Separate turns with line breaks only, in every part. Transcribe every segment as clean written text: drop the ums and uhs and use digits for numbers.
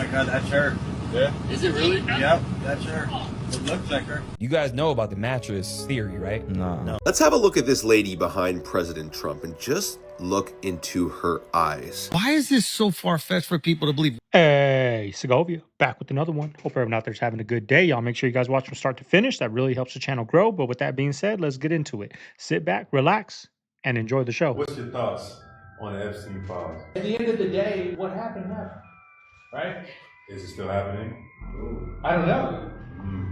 my God, that's her.
Yeah. Is it really?
Yep, that's her. It looks like her.
You guys know about the mattress theory, right?
No.
Let's have a look at this lady behind President Trump and just look into her eyes.
Why is this so far-fetched for people to believe?
Hey, Segovia, back with another one. Hope everyone out there's having a good day. Y'all make sure you guys watch from start to finish. That really helps the channel grow. But with that being said, let's get into it. Sit back, relax, and enjoy the show.
What's your thoughts on the Epstein files?
At the end of the day, what happened, right?
Is it still happening?
I don't know.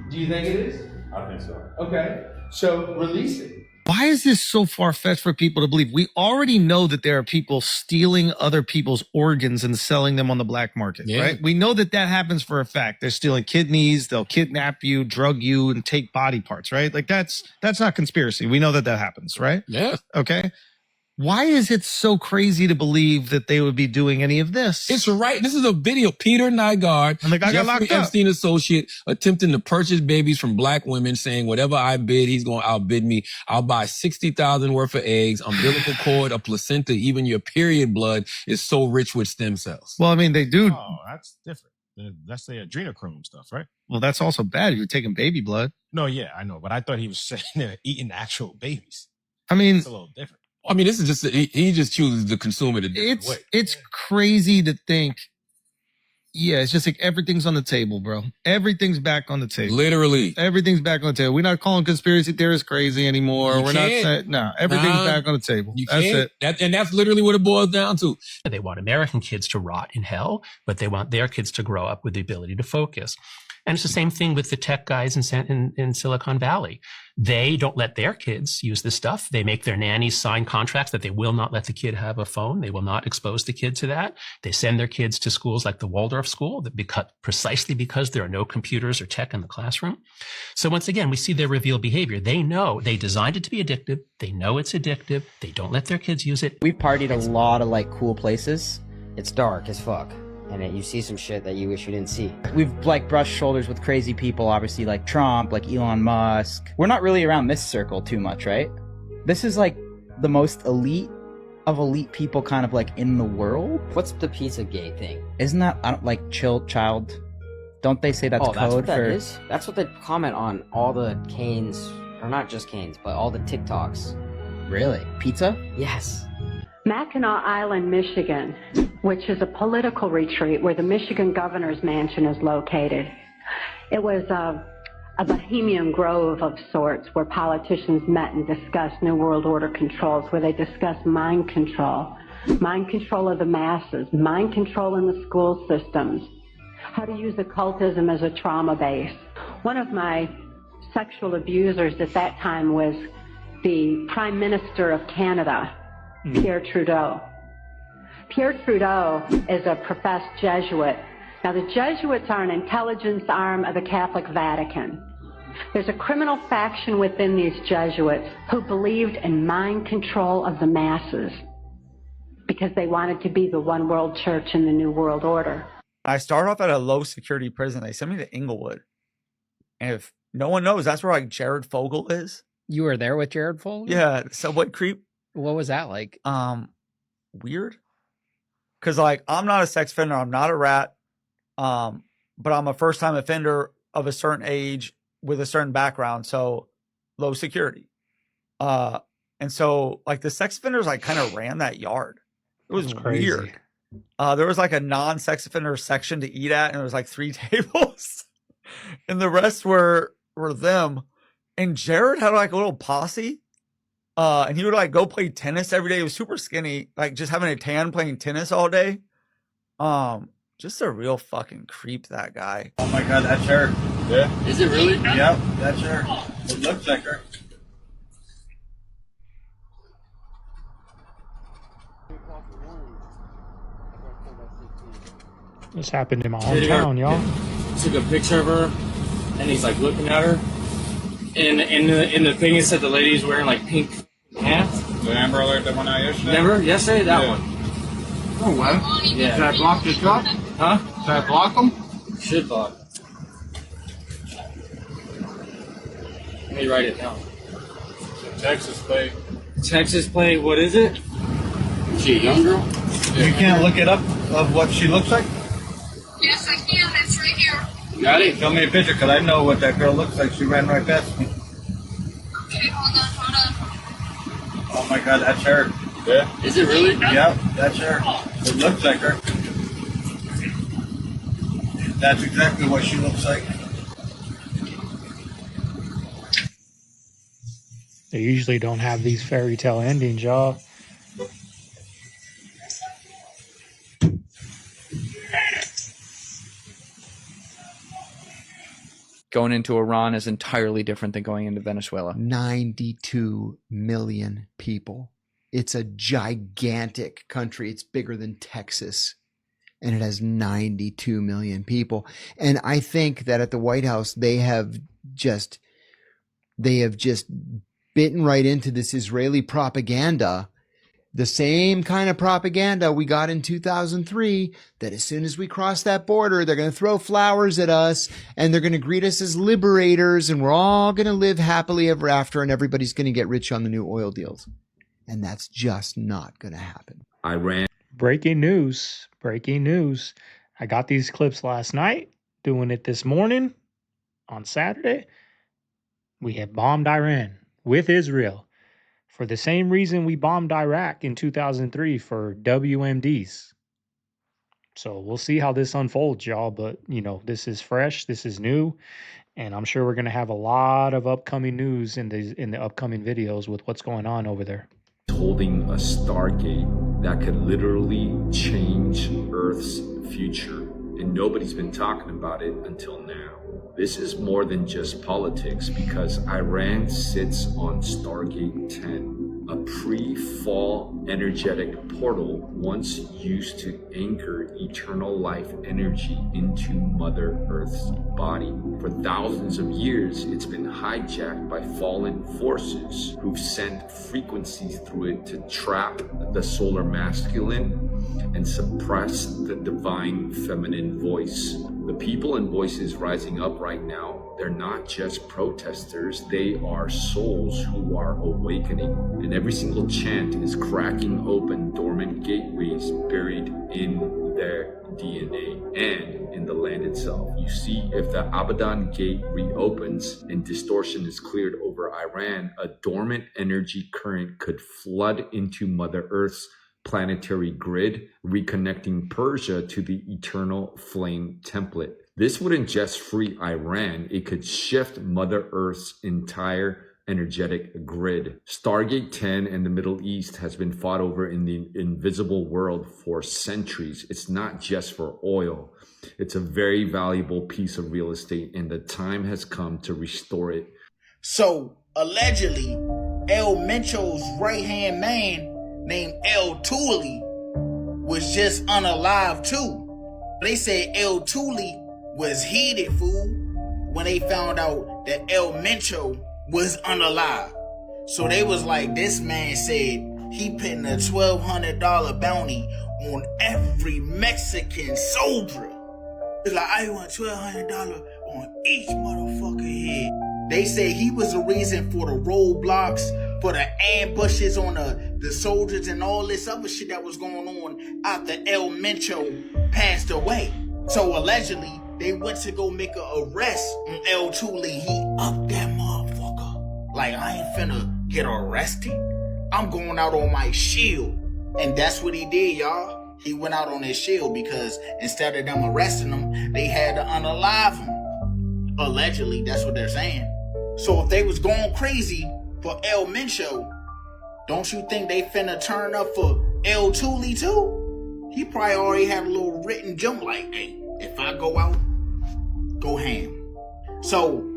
Do you think it is?
I think so.
Okay, so release it.
Why is this so far-fetched for people to believe? We already know that there are people stealing other people's organs and selling them on the black market, right? We know that that happens for a fact. They're stealing kidneys, they'll kidnap you, drug you, and take body parts, right? Like that's not conspiracy. We know that that happens, right?
Yeah.
Okay. Why is it so crazy to believe that they would be doing any of this?
It's right. This is a video. Peter Nygaard,
And the guy got
Jeffrey
locked up.
Epstein associate, attempting to purchase babies from black women, saying whatever I bid, he's going to outbid me. I'll buy 60,000 worth of eggs, umbilical cord, a placenta, even your period blood is so rich with stem cells.
Well, I mean, they do.
Oh, that's different. That's the adrenochrome stuff, right?
Well, that's also bad if you're taking baby blood.
No, yeah, I know. But I thought he was saying they're eating actual babies.
I mean,
It's a little different.
I mean, this is just, he just chooses to consume it a different way.
it's crazy to think. Yeah, it's just like everything's on the table, bro. Everything's back on the table.
Literally.
Everything's back on the table. We're not calling conspiracy theorists crazy anymore.
You
We're
can't.
not saying, no, everything's back on the table.
You
That's
can't.
it.
And that's literally what it boils down to.
They want American kids to rot in hell, but they want their kids to grow up with the ability to focus. And it's the same thing with the tech guys in Silicon Valley. They don't let their kids use this stuff. They make their nannies sign contracts that they will not let the kid have a phone. They will not expose the kid to that. They send their kids to schools like the Waldorf school precisely because there are no computers or tech in the classroom. So once again, we see their revealed behavior. They know they designed it to be addictive. They know it's addictive. They don't let their kids use it.
We've partied a lot of like cool places. It's dark as fuck. And you see some shit that you wish you didn't see. We've like brushed shoulders with crazy people, obviously like Trump, like Elon Musk. We're not really around this circle too much, right? This is like the most elite of elite people kind of like in the world.
What's the Pizzagate thing?
Isn't that, I don't, like child? Don't they say that's code
that's what that
for?
is? That's what they comment on all the canes, or not just canes, but all the TikToks.
Really? Pizza?
Yes.
Mackinac Island, Michigan, which is a political retreat where the Michigan governor's mansion is located. It was a bohemian grove of sorts where politicians met and discussed New World Order controls, where they discussed mind control of the masses, mind control in the school systems, how to use occultism as a trauma base. One of my sexual abusers at that time was the Prime Minister of Canada, Pierre Trudeau. Pierre Trudeau is a professed Jesuit. Now, the Jesuits are an intelligence arm of the Catholic Vatican. There's a criminal faction within these Jesuits who believed in mind control of the masses because they wanted to be the one world church in the New World Order.
I started off at a low security prison. They sent me to Inglewood. And if no one knows, that's where like Jared Fogle is.
You were there with Jared Fogle?
Yeah, subway creep.
What was that like?
Weird. Cause like I'm not a sex offender, I'm not a rat. But I'm a first time offender of a certain age with a certain background, so low security. And so like the sex offenders like kind of ran that yard. It was weird. There was like a non-sex offender section to eat at, and there was like 3 tables. And the rest were them. And Jared had like a little posse. And he would like go play tennis every day. He was super skinny, like just having a tan playing tennis all day. Just a real fucking creep, that guy.
Oh my God, that's her.
Yeah. Is it really?
Yep, that's her. It looks like her.
This happened in my hometown, y'all.
Took a picture of her, and he's like looking at her. And in the thing it said the lady's wearing like pink pants.
The Amber Alert, the one I yesterday?
Remember? Yesterday? That one.
Oh, what?
Yeah.
Should I block the truck?
Huh?
Should I block them?
Should block. Let me write it down.
Texas plate.
Texas plate, what is it?
Is she a young girl?
You can't look it up of what she looks like?
Yes, I can. It's right here.
Got it. Show me a picture, because I know what that girl looks like. She ran right past me.
Okay, hold on.
Oh my God, that's her.
Yeah. Is it really?
Yep, that's her. It looks like her. That's exactly what she looks like.
They usually don't have these fairy tale endings, y'all.
Going into Iran is entirely different than going into Venezuela.
92 million people. It's a gigantic country. It's bigger than Texas, and it has 92 million people. And I think that at the White House, they have just bitten right into this Israeli propaganda, the same kind of propaganda we got in 2003, that as soon as we cross that border, they're going to throw flowers at us and they're going to greet us as liberators, and we're all going to live happily ever after, and everybody's going to get rich on the new oil deals. And that's just not going to happen.
Iran.
Breaking news. I got these clips last night, doing it this morning on Saturday. We have bombed Iran with Israel for the same reason we bombed Iraq in 2003 for WMDs. So we'll see how this unfolds, y'all. But, this is fresh. This is new. And I'm sure we're going to have a lot of upcoming news in the upcoming videos with what's going on over there.
Holding a Stargate that could literally change Earth's future. And nobody's been talking about it until now. This is more than just politics, because Iran sits on Stargate 10, a pre-fall energetic portal once used to anchor eternal life energy into Mother Earth's body. For thousands of years, it's been hijacked by fallen forces who've sent frequencies through it to trap the solar masculine and suppress the divine feminine voice. The people and voices rising up right now, they're not just protesters, they are souls who are awakening. And every single chant is cracking open dormant gateways buried in their DNA and in the land itself. You see, if the Abadan gate reopens and distortion is cleared over Iran, a dormant energy current could flood into Mother Earth's planetary grid, reconnecting Persia to the eternal flame template. This wouldn't just free Iran, it could shift Mother Earth's entire energetic grid. Stargate 10 and the Middle East has been fought over in the invisible world for centuries. It's not just for oil. It's a very valuable piece of real estate, and the time has come to restore it.
So, allegedly, El Mencho's right-hand man named El Tuli was just unalive too. They said El Tuli was heated, fool, when they found out that El Mencho was unalive. So they was like, this man said he putting a $1,200 bounty on every Mexican soldier. It's like, I want $1,200 on each motherfucker head. They say he was the reason for the roadblocks, for the ambushes on the soldiers and all this other shit that was going on after El Mencho passed away. So allegedly, they went to go make an arrest on El Tuli. He up that motherfucker. Like, I ain't finna get arrested. I'm going out on my shield. And that's what he did, y'all. He went out on his shield because instead of them arresting him, they had to unalive him. Allegedly, that's what they're saying. So if they was going crazy for El Mencho, don't you think they finna turn up for El Tuli too? He probably already had a little written jump like, hey, if I go out, go ham. So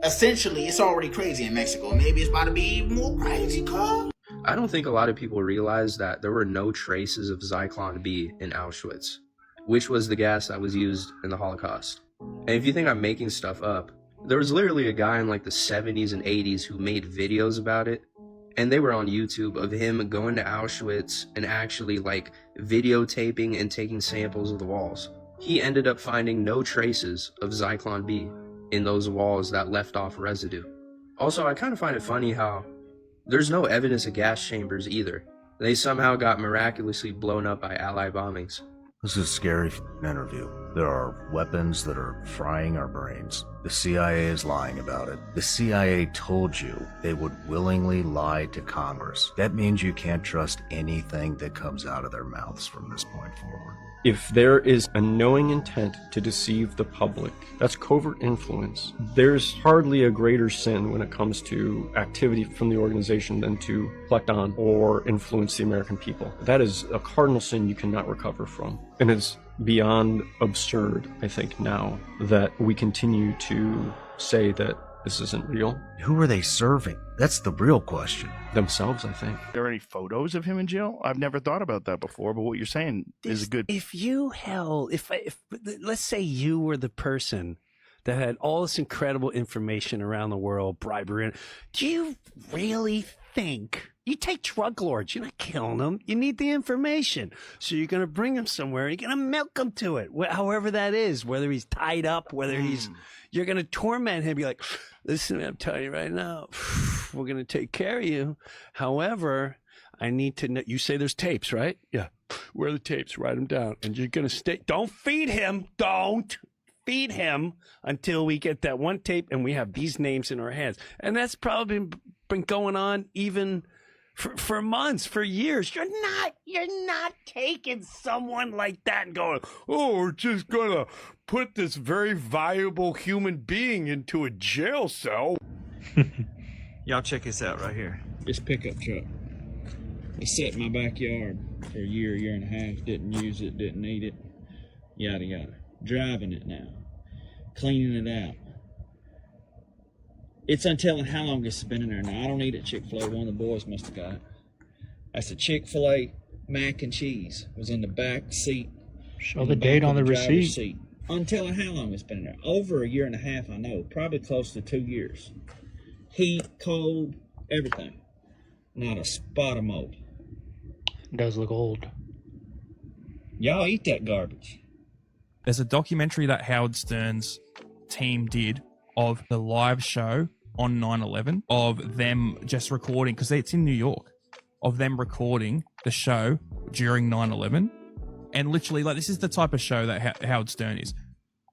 essentially, it's already crazy in Mexico. Maybe it's about to be even more crazy, cuz.
I don't think a lot of people realize that there were no traces of Zyklon B in Auschwitz, which was the gas that was used in the Holocaust. And if you think I'm making stuff up, there was literally a guy in like the 70s and 80s who made videos about it, and they were on YouTube of him going to Auschwitz and actually like videotaping and taking samples of the walls. He ended up finding no traces of Zyklon B in those walls that left off residue. Also, I kind of find it funny how there's no evidence of gas chambers either. They somehow got miraculously blown up by Allied bombings.
This is a scary interview. There are weapons that are frying our brains. The CIA is lying about it. The CIA told you they would willingly lie to Congress. That means you can't trust anything that comes out of their mouths from this point forward.
If there is a knowing intent to deceive the public, that's covert influence. There's hardly a greater sin when it comes to activity from the organization than to collect on or influence the American people. That is a cardinal sin you cannot recover from. And it's beyond absurd, I think, now that we continue to say that this isn't real.
Who are they serving? That's the real question.
Themselves, I think.
Are there any photos of him in jail? I've never thought about that before, but what you're saying is good.
If let's say you were the person that had all this incredible information around the world, bribery, do you really think you take drug lords? You're not killing them. You need the information. So you're going to bring him somewhere and you're going to milk him to it, however that is, whether he's tied up, whether you're going to torment him. Be like, listen, I'm telling you right now, we're going to take care of you. However, I need to know. You say there's tapes, right? Yeah. Where are the tapes? Write them down. And you're going to stay. Don't feed him. Don't feed him until we get that one tape and we have these names in our heads. And that's probably been going on even for months, for years. You're not taking someone like that and going, oh, we're just gonna put this very valuable human being into a jail cell.
Y'all check this out right here.
This pickup truck. It's sat in my backyard for a year and a half. Didn't use it, didn't need it. Yada yada. Driving it now. Cleaning it out. It's untelling how long it's been in there now. I don't eat at Chick-fil-A. One of the boys must have got it. That's a Chick-fil-A mac and cheese. Was in the back seat.
Show the date on the receipt.
Seat. Untelling how long it's been in there. Over a year and a half, I know. Probably close to 2 years. Heat, cold, everything. Not a spot of mold.
It does look old.
Y'all eat that garbage.
There's a documentary that Howard Stern's team did of the live show on 9/11 of them just recording, because it's in New York, of them recording the show during 9/11. And literally, like, this is the type of show that Howard Stern is.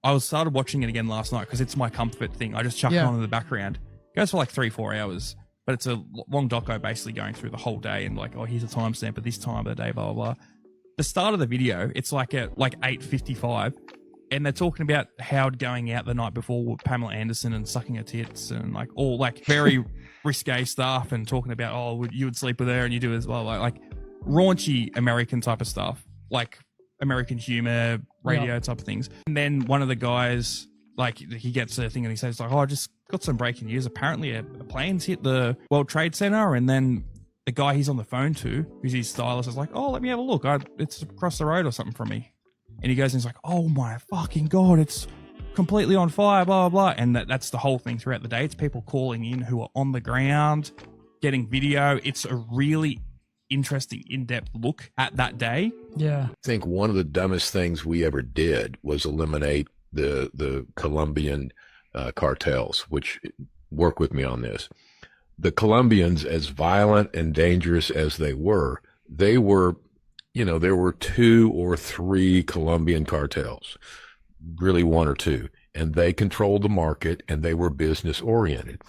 I started watching it again last night because it's my comfort thing. I just chuck it on in the background. It goes for like 3-4 hours, but it's a long doco basically going through the whole day and like, oh, here's a timestamp at this time of the day, blah, blah, blah. The start of the video, it's like at like 8:55. And they're talking about Howard going out the night before with Pamela Anderson and sucking her tits and like all like very risque stuff, and talking about, oh, you would sleep with her and you do as well. Like raunchy American type of stuff, like American humor, radio type of things. And then one of the guys, like, he gets a thing and he says like, oh, I just got some breaking news. Apparently a plane's hit the World Trade Center. And then the guy he's on the phone to, who's his stylist, is like, oh, let me have a look. It's across the road or something from me. And he goes and he's like, oh my fucking God, it's completely on fire, blah, blah, blah. And that's the whole thing throughout the day. It's people calling in who are on the ground, getting video. It's a really interesting, in-depth look at that day.
Yeah. I think one of the dumbest things we ever did was eliminate the Colombian cartels, which work with me on this. The Colombians, as violent and dangerous as they were, you know, there were 2 or 3 Colombian cartels, really 1 or 2, and they controlled the market and they were business oriented.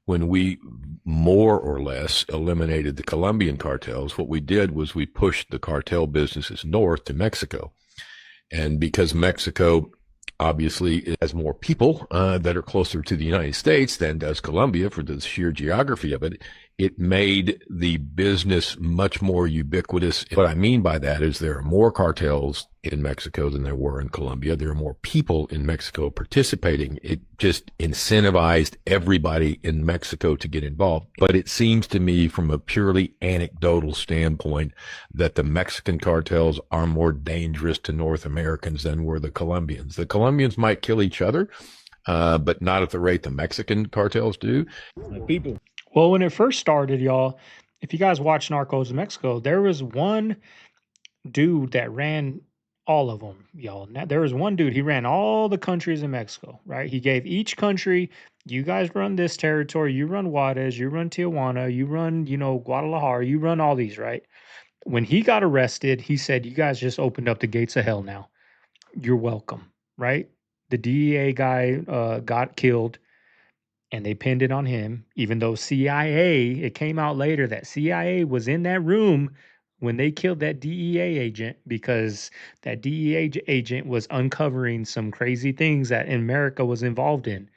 When we more or less eliminated the Colombian cartels, what we did was we pushed the cartel businesses north to Mexico. And because Mexico obviously has more people that are closer to the United States than does Colombia for the sheer geography of it, it made the business much more ubiquitous. What I mean by that is there are more cartels in Mexico than there were in Colombia. There are more people in Mexico participating. It just incentivized everybody in Mexico to get involved. But it seems to me, from a purely anecdotal standpoint, that the Mexican cartels are more dangerous to North Americans than were the Colombians. The Colombians might kill each other, but not at the rate the Mexican cartels do.
People. Well, when it first started, y'all, if you guys watch Narcos in Mexico, there was one dude that ran all of them, y'all. Now, there was one dude, he ran all the countries in Mexico, right? He gave each country, you guys run this territory, you run Juarez, you run Tijuana, you run, Guadalajara, you run all these, right? When he got arrested, he said, "You guys just opened up the gates of hell now. You're welcome." Right? The DEA guy got killed, and they pinned it on him, even though CIA, it came out later that CIA was in that room when they killed that DEA agent, because that DEA agent was uncovering some crazy things that America was involved in.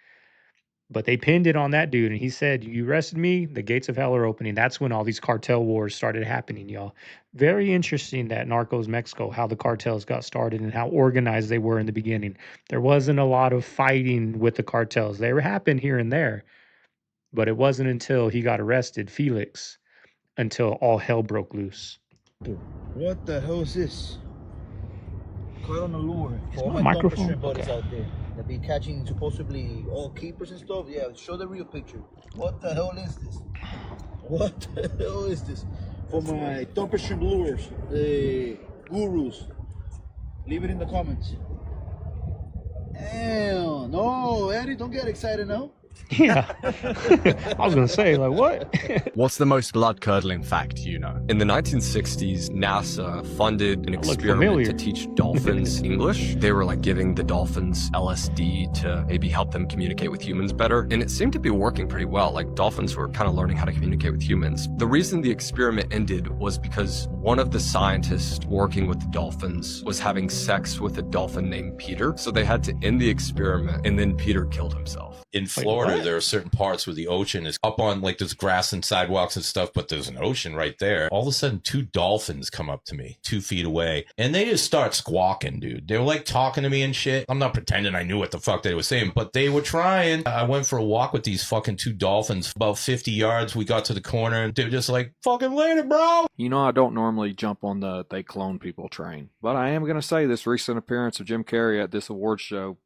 But they pinned it on that dude, and he said, "You arrested me, the gates of hell are opening." That's when all these cartel wars started happening, y'all. Very interesting that Narcos Mexico, how the cartels got started and how organized they were in the beginning. There wasn't a lot of fighting with the cartels. They happened here and there, but it wasn't until he got arrested, Felix, until all hell broke loose.
What the hell is this? Caught on a lure.
Is
For all
my
my
microphone?
shrimp buddies
Okay.
out there that be catching supposedly all keepers and stuff. Yeah, show the real picture. What the hell is this? What the hell is this? For my dumper shrimp lures, the gurus. Leave it in the comments. Damn, no, Eddie, don't get excited now.
Yeah. I was going to say, like, what?
What's the most blood-curdling fact you know? In the 1960s, NASA funded an experiment
familiar.
to teach dolphins English. They were like giving the dolphins LSD to maybe help them communicate with humans better. And it seemed to be working pretty well. Like dolphins were kind of learning how to communicate with humans. The reason the experiment ended was because one of the scientists working with the dolphins was having sex with a dolphin named Peter. So they had to end the experiment, and then Peter killed himself.
In Florida, there are certain parts where the ocean is up on, like, there's grass and sidewalks and stuff, but there's an ocean right there. All of a sudden, 2 dolphins come up to me 2 feet away, and they just start squawking, dude. They were like talking to me and shit. I'm not pretending I knew what the fuck they were saying, but they were trying. I went for a walk with these fucking 2 dolphins. About 50 yards, we got to the corner, and they were just like, fucking later, bro.
You know, I don't normally jump on the they clone people train, but I am going to say this recent appearance of Jim Carrey at this awards show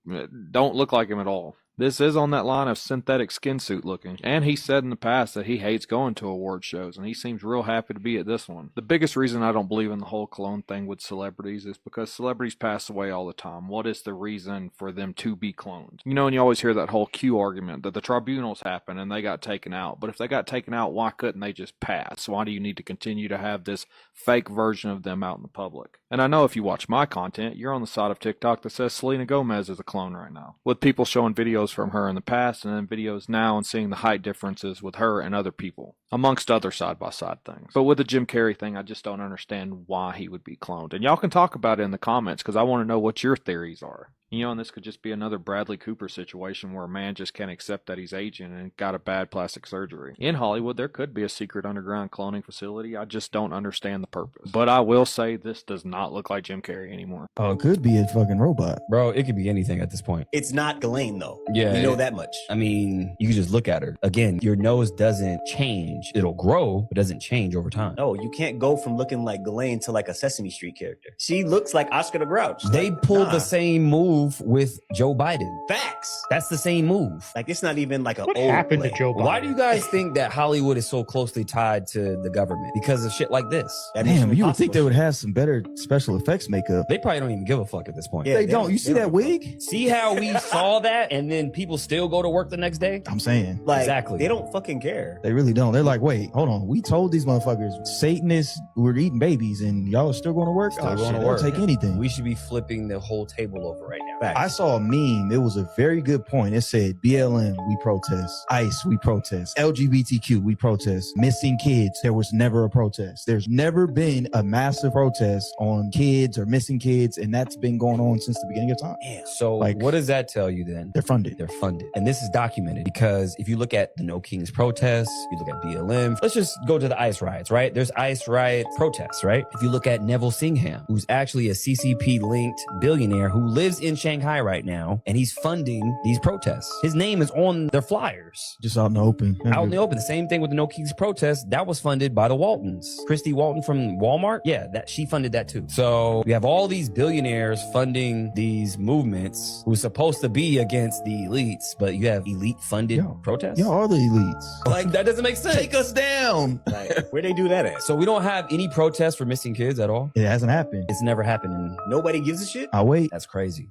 don't look like him at all. This is on that line of synthetic skin suit looking, and he said in the past that he hates going to award shows, and he seems real happy to be at this one. The biggest reason I don't believe in the whole clone thing with celebrities is because celebrities pass away all the time. What is the reason for them to be cloned? You know, and you always hear that whole Q argument that the tribunals happen and they got taken out, but if they got taken out, why couldn't they just pass? Why do you need to continue to have this fake version of them out in the public? And I know if you watch my content, you're on the side of TikTok that says Selena Gomez is a clone right now, with people showing videos from her in the past and then videos now and seeing the height differences with her and other people, amongst other side-by-side things. But with the Jim Carrey thing, I just don't understand why he would be cloned. And y'all can talk about it in the comments because I want to know what your theories are. You know, and this could just be another Bradley Cooper situation where a man just can't accept that he's aging and got a bad plastic surgery. In Hollywood, there could be a secret underground cloning facility. I just don't understand the purpose. But I will say this does not look like Jim Carrey anymore.
Oh, it could be a fucking robot.
Bro, it could be anything at this point.
It's not Ghislaine, though.
Yeah.
We know that much.
I mean, you can just look at her. Again, your nose doesn't change. It'll grow, but doesn't change over time.
No, you can't go from looking like Ghislaine to like a Sesame Street character. She looks like Oscar the Grouch.
They
like,
pulled the same move with Joe Biden.
Facts.
That's the same move.
Like, it's not even like a
What
old
happened
play.
to Joe Biden?
Why do you guys think that Hollywood is so closely tied to the government? Because of shit like this.
Damn, you would think they would have some better special effects makeup.
They probably don't even give a fuck at this point.
They don't. You see that wig?
See how we saw that and then people still go to work the next day?
I'm saying.
Like,
exactly.
They don't fucking care.
They really don't. They're like, wait, hold on. We told these motherfuckers Satanists were eating babies and y'all are still going to work?
Still
Oh,
going
shit,
to work.
they'll take anything.
We should be flipping the whole table over right now.
I saw a meme. It was a very good point. It said, BLM, we protest. ICE, we protest. LGBTQ, we protest. Missing kids, there was never a protest. There's never been a massive protest on kids or missing kids, and that's been going on since the beginning of time.
So what does that tell you then?
They're funded.
They're funded. And this is documented because if you look at the No Kings protests, you look at BLM, let's just go to the ICE riots, right? There's ICE riot protests, right? If you look at Neville Singham, who's actually a CCP-linked billionaire who lives in Shanghai right now, and he's funding these protests. His name is on their flyers.
Just out in the open.
Out in the open. The same thing with the No Kings protests. That was funded by the Waltons. Christy Walton from Walmart, yeah, she funded that too. So we have all these billionaires funding these movements who's supposed to be against the elites, but you have elite-funded protests?
Y'all are the elites.
Like, that doesn't make sense.
Take us down.
Like, where they do that at?
So we don't have any protests for missing kids at all?
It hasn't happened.
It's never happened.
Nobody gives a shit?
I'll wait.
That's crazy.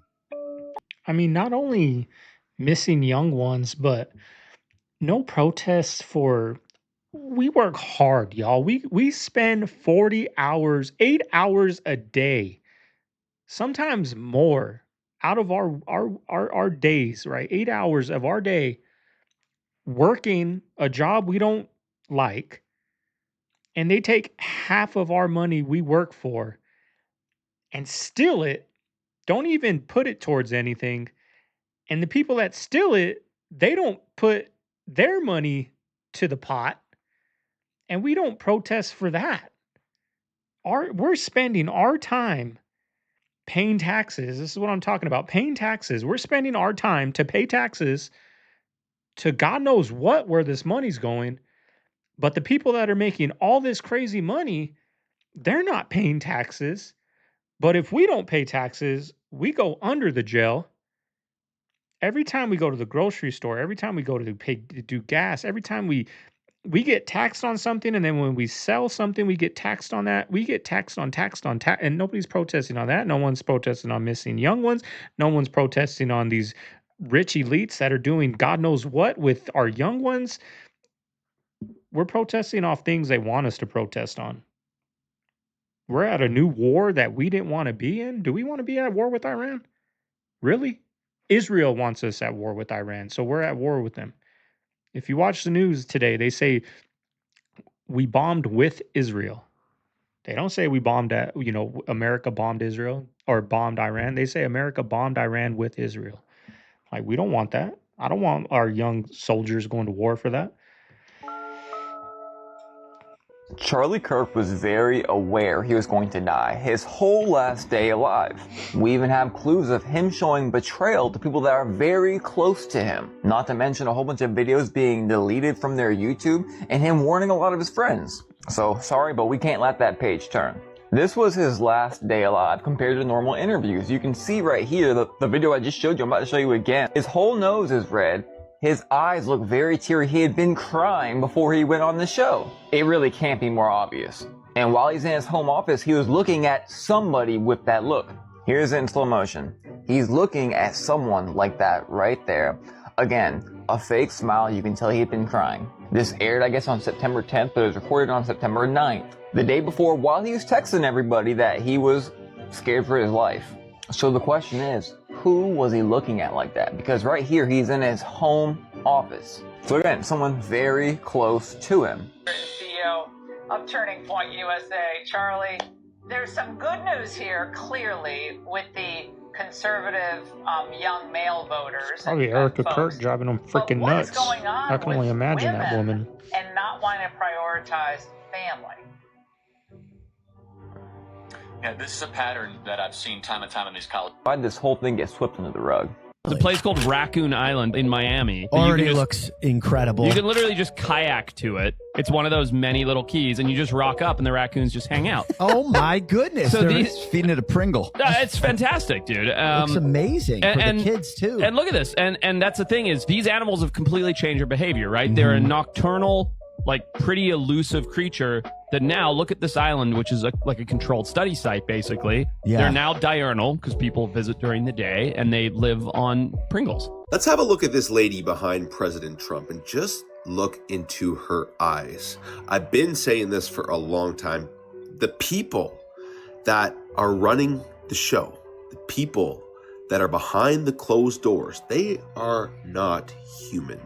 I mean, not only missing young ones, but no protests for We work hard, y'all. We spend 40 hours, 8 hours a day, sometimes more, out of our days, right? 8 hours of our day working a job we don't like, and they take half of our money we work for and steal it, don't even put it towards anything. And the people that steal it, they don't put their money to the pot, and we don't protest for that. We're spending our time paying taxes. This is what I'm talking about. Paying taxes. We're spending our time to pay taxes to God knows what, where this money's going. But the people that are making all this crazy money, they're not paying taxes. But if we don't pay taxes, we go under the jail. Every time we go to the grocery store, every time we go to do gas, every time we get taxed on something, and then when we sell something, we get taxed on that. We get taxed on tax, and nobody's protesting on that. No one's protesting on missing young ones. No one's protesting on these rich elites that are doing God knows what with our young ones. We're protesting off things they want us to protest on. We're at a new war that we didn't want to be in. Do we want to be at war with Iran? Really? Israel wants us at war with Iran, so we're at war with them. If you watch the news today, they say we bombed with Israel. They don't say we bombed America bombed Israel or bombed Iran. They say America bombed Iran with Israel. Like, we don't want that. I don't want our young soldiers going to war for that.
Charlie Kirk was very aware he was going to die his whole last day alive. We even have clues of him showing betrayal to people that are very close to him. Not to mention a whole bunch of videos being deleted from their YouTube and him warning a lot of his friends. So sorry, but we can't let that page turn. This was his last day alive compared to normal interviews. You can see right here, the video I just showed you, I'm about to show you again. His whole nose is red. His eyes look very teary. He had been crying before he went on the show. It really can't be more obvious. And while he's in his home office, he was looking at somebody with that look. Here's it in slow motion. He's looking at someone like that right there. Again, a fake smile. You can tell he had been crying. This aired, I guess, on September 10th, but it was recorded on September 9th. The day before, while he was texting everybody that he was scared for his life. So the question is, who was he looking at like that? Because right here, he's in his home office. So again, someone very close to him.
CEO of Turning Point USA, Charlie. There's some good news here, clearly, with the conservative young male voters.
Probably Erica Kirk driving them freaking nuts. I can only imagine that woman.
And not wanting to prioritize family.
Yeah, this is a pattern that I've seen time and time in these colleges.
Why did this whole thing get swept under the rug?
There's a place called Raccoon Island in Miami.
Already looks incredible.
You can literally just kayak to it. It's one of those many little keys, and you just rock up, and the raccoons just hang out.
Oh my goodness!
So
they're feeding it a Pringle.
It's fantastic, dude.
It's amazing for the kids too.
And look at this. And that's the thing is, these animals have completely changed their behavior. Right? They're a nocturnal, like pretty elusive creature. That now look at this island, which is like a controlled study site, basically.
Yeah.
They're now diurnal because people visit during the day, and they live on Pringles.
Let's have a look at this lady behind President Trump and just look into her eyes. I've been saying this for a long time. The people that are running the show, the people that are behind the closed doors, they are not human.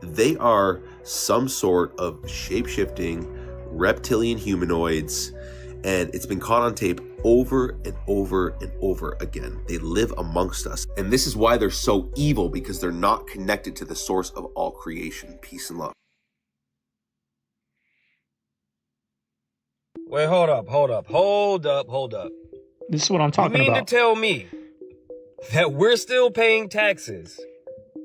They are some sort of shape-shifting reptilian humanoids, and it's been caught on tape over and over and over again. They live amongst us, and this is why they're so evil, because they're not connected to the source of all creation. Peace and love.
Wait, hold up.
This is what I'm talking
about. You mean
about.
to tell me that we're still paying taxes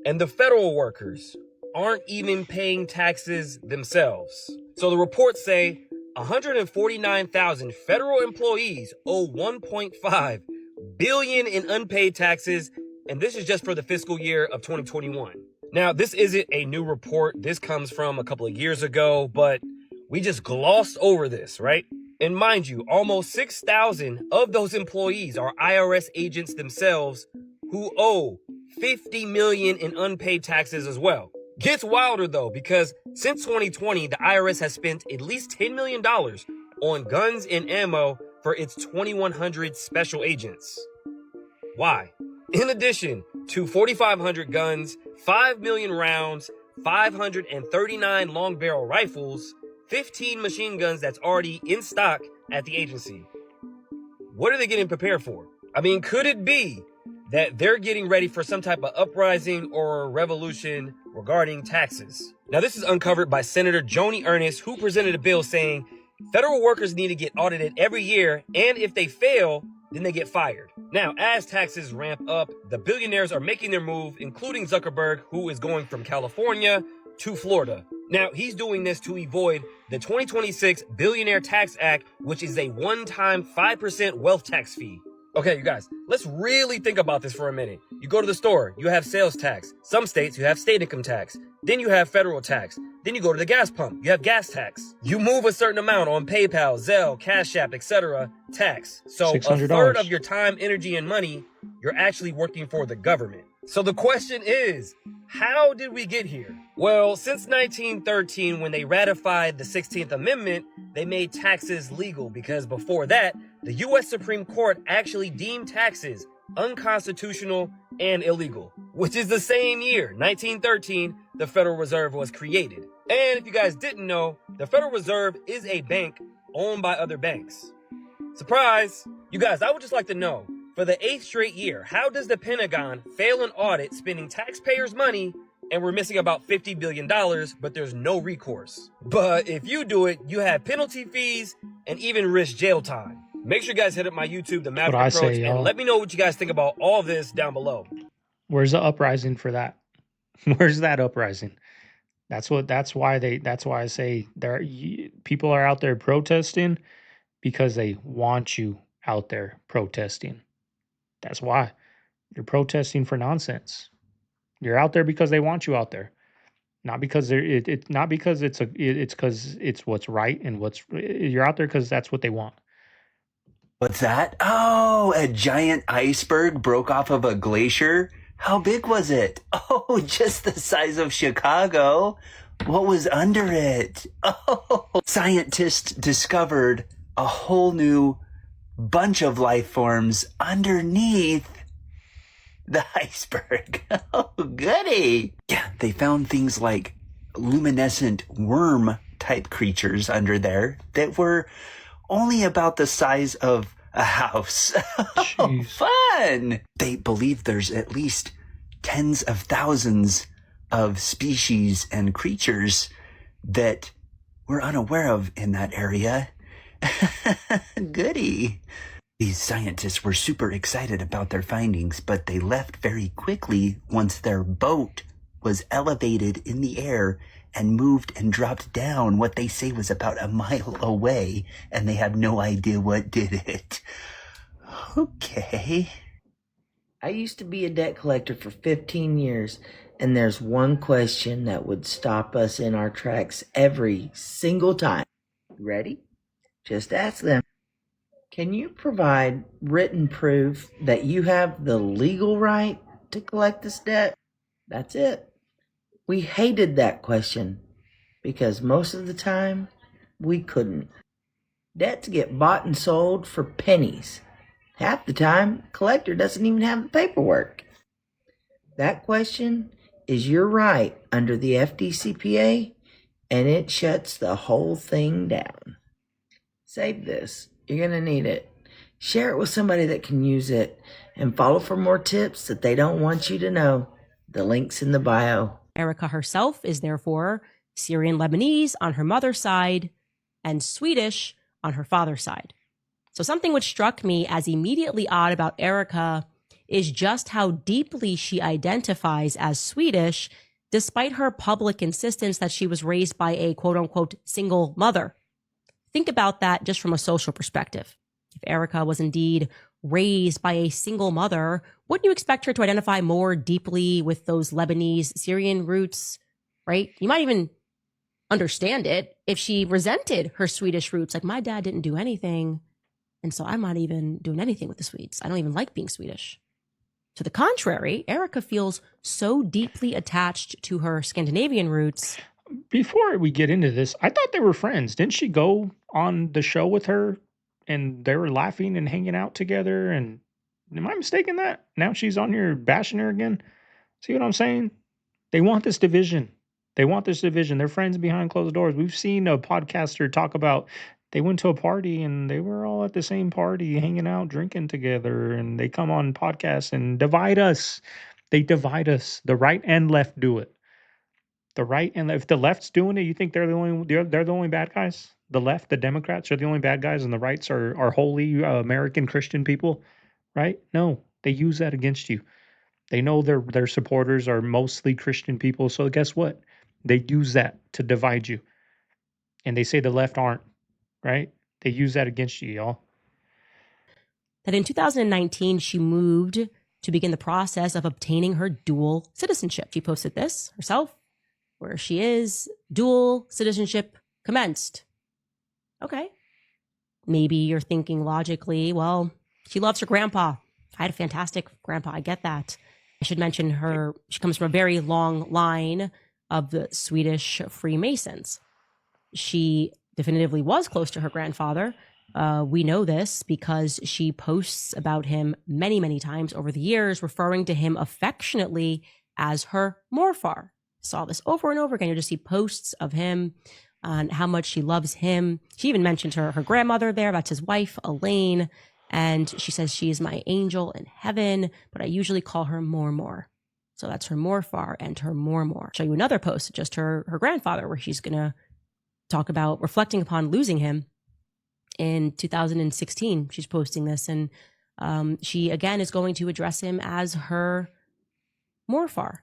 and the federal workers aren't even paying taxes themselves? So the reports say 149,000 federal employees owe $1.5 billion in unpaid taxes, and this is just for the fiscal year of 2021. Now, this isn't a new report. This comes from a couple of years ago, but we just glossed over this, right? And mind you, almost 6,000 of those employees are IRS agents themselves who owe $50 million in unpaid taxes as well. Gets wilder though, because since 2020, the IRS has spent at least $10 million on guns and ammo for its 2,100 special agents. Why? In addition to 4,500 guns, 5 million rounds, 539 long barrel rifles, 15 machine guns that's already in stock at the agency. What are they getting prepared for? I mean, could it be that they're getting ready for some type of uprising or revolution regarding taxes? Now, this is uncovered by Senator Joni Ernest, who presented a bill saying federal workers need to get audited every year, and if they fail, then they get fired. Now, as taxes ramp up, the billionaires are making their move, including Zuckerberg, who is going from California to Florida. Now, he's doing this to avoid the 2026 Billionaire Tax Act, which is a one-time 5% wealth tax fee. Okay, you guys, let's really think about this for a minute. You go to the store, you have sales tax. Some states, you have state income tax. Then you have federal tax. Then you go to the gas pump, you have gas tax. You move a certain amount on PayPal, Zelle, Cash App, etc., tax. So a third of your time, energy, and money, you're actually working for the government. So the question is, how did we get here? Well, since 1913, when they ratified the 16th Amendment, they made taxes legal because before that, the U.S. Supreme Court actually deemed taxes unconstitutional and illegal, which is the same year, 1913, the Federal Reserve was created. And if you guys didn't know, the Federal Reserve is a bank owned by other banks. Surprise! You guys, I would just like to know, for the 8th straight year, how does the Pentagon fail an audit spending taxpayers' money and we're missing about $50 billion, but there's no recourse? But if you do it, you have penalty fees and even risk jail time. Make sure you guys hit up my YouTube, The Maverick Approach, and let me know what you guys think about all this down below.
Where's the uprising for that? Where's that uprising? That's why I say people are out there protesting because they want you out there protesting. That's why you're protesting for nonsense. You're out there because they want you out there, not because it's because it's what's right and you're out there because that's what they want.
What's that? Oh, a giant iceberg broke off of a glacier. How big was it? Oh, just the size of Chicago. What was under it? Oh, scientists discovered a whole new bunch of life forms underneath the iceberg. Oh, goody. Yeah, they found things like luminescent worm type creatures under there that were only about the size of a house. Oh, fun. They believe there's at least tens of thousands of species and creatures that we're unaware of in that area. Goody. These scientists were super excited about their findings, but they left very quickly once their boat was elevated in the air and moved and dropped down what they say was about a mile away, and they have no idea what did it. Okay.
I used to be a debt collector for 15 years, and there's one question that would stop us in our tracks every single time. Ready? Just ask them. Can you provide written proof that you have the legal right to collect this debt? That's it. We hated that question because most of the time we couldn't. Debts get bought and sold for pennies. Half the time, collector doesn't even have the paperwork. That question is your right under the FDCPA, and it shuts the whole thing down. Save this. You're going to need it. Share it with somebody that can use it, and follow for more tips that they don't want you to know. The link's in the bio.
Erica herself is therefore Syrian Lebanese on her mother's side and Swedish on her father's side. So something which struck me as immediately odd about Erica is just how deeply she identifies as Swedish, despite her public insistence that she was raised by a quote-unquote single mother. Think about that just from a social perspective. If Erica was indeed raised by a single mother, wouldn't you expect her to identify more deeply with those Lebanese Syrian roots, right? You might even understand it if she resented her Swedish roots. Like, my dad didn't do anything, and so I'm not even doing anything with the Swedes. I don't even like being Swedish. To the contrary, Erica feels so deeply attached to her Scandinavian roots.
Before we get into this, I thought they were friends. Didn't she go on the show with her and they were laughing and hanging out together? And am I mistaken that? Now she's on here bashing her again? See what I'm saying? They want this division. They want this division. They're friends behind closed doors. We've seen a podcaster talk about they went to a party and they were all at the same party, hanging out, drinking together, and they come on podcasts and divide us. They divide us. The right and left do it. The right and if the left's doing it, you think they're the only bad guys? The left, the Democrats are the only bad guys, and the rights are holy American Christian people, right? No, they use that against you. They know their supporters are mostly Christian people, so guess what? They use that to divide you, and they say the left aren't. Right? They use that against you, y'all.
That in 2019, she moved to begin the process of obtaining her dual citizenship. She posted this herself, where she is, dual citizenship commenced. Okay. Maybe you're thinking logically, well, she loves her grandpa. I had a fantastic grandpa. I get that. I should mention she comes from a very long line of the Swedish Freemasons. She definitively was close to her grandfather. We know this because she posts about him many, many times over the years, referring to him affectionately as her morfar. Saw this over and over again. You just see posts of him on how much she loves him. She even mentioned her grandmother there. That's his wife, Elaine. And she says she is my angel in heaven, but I usually call her Mormor. So that's her morfar and her mormor. Show you another post, just her grandfather, where she's going to talk about reflecting upon losing him in 2016. She's posting this, and she again is going to address him as her morfar.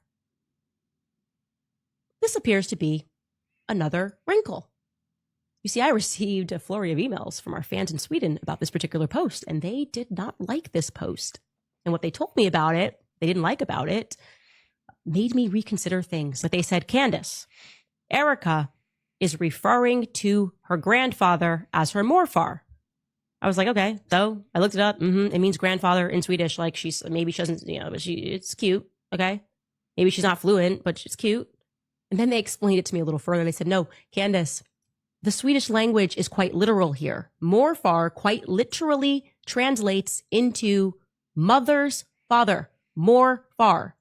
This appears to be another wrinkle. You see, I received a flurry of emails from our fans in Sweden about this particular post, and they did not like this post. And what they told me about it, they didn't like about it, made me reconsider things. But they said, Candace, Erica is referring to her grandfather as her morfar. I was like, okay. So I looked it up. It means grandfather in Swedish. Like maybe she doesn't, but it's cute. Okay. Maybe she's not fluent, but it's cute. And then they explained it to me a little further. They said, no, Candace, the Swedish language is quite literal here. Morfar quite literally translates into mother's father, morfar.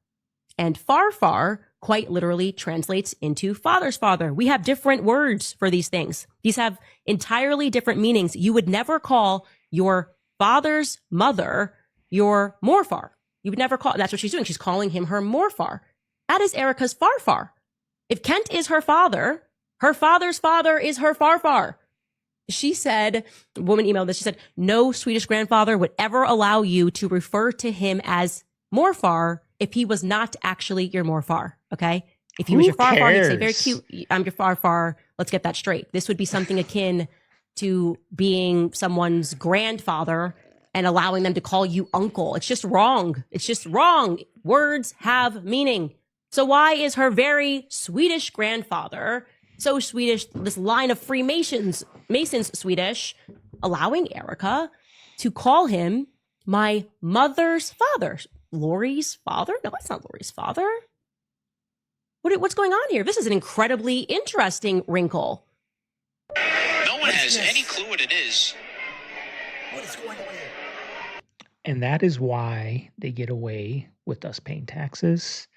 And farfar quite literally translates into father's father. We have different words for these things. These have entirely different meanings. You would never call your father's mother your morfar. You would never call, that's what she's doing. She's calling him her morfar. That is Erica's farfar. If Kent is her father, her father's father is her farfar. She said, a woman emailed this, she said, no Swedish grandfather would ever allow you to refer to him as morfar if he was not actually your morfar, okay? If he was your farfar, he'd say, very cute, I'm your farfar. Let's get that straight. This would be something akin to being someone's grandfather and allowing them to call you uncle. It's just wrong. It's just wrong. Words have meaning. So why is her very Swedish grandfather, so Swedish, this line of Masons Swedish, allowing Erica to call him my mother's father? Lori's father? No, that's not Lori's father. What's going on here? This is an incredibly interesting wrinkle.
No one has any clue what it is.
What is going on here?
And that is why they get away with us paying taxes,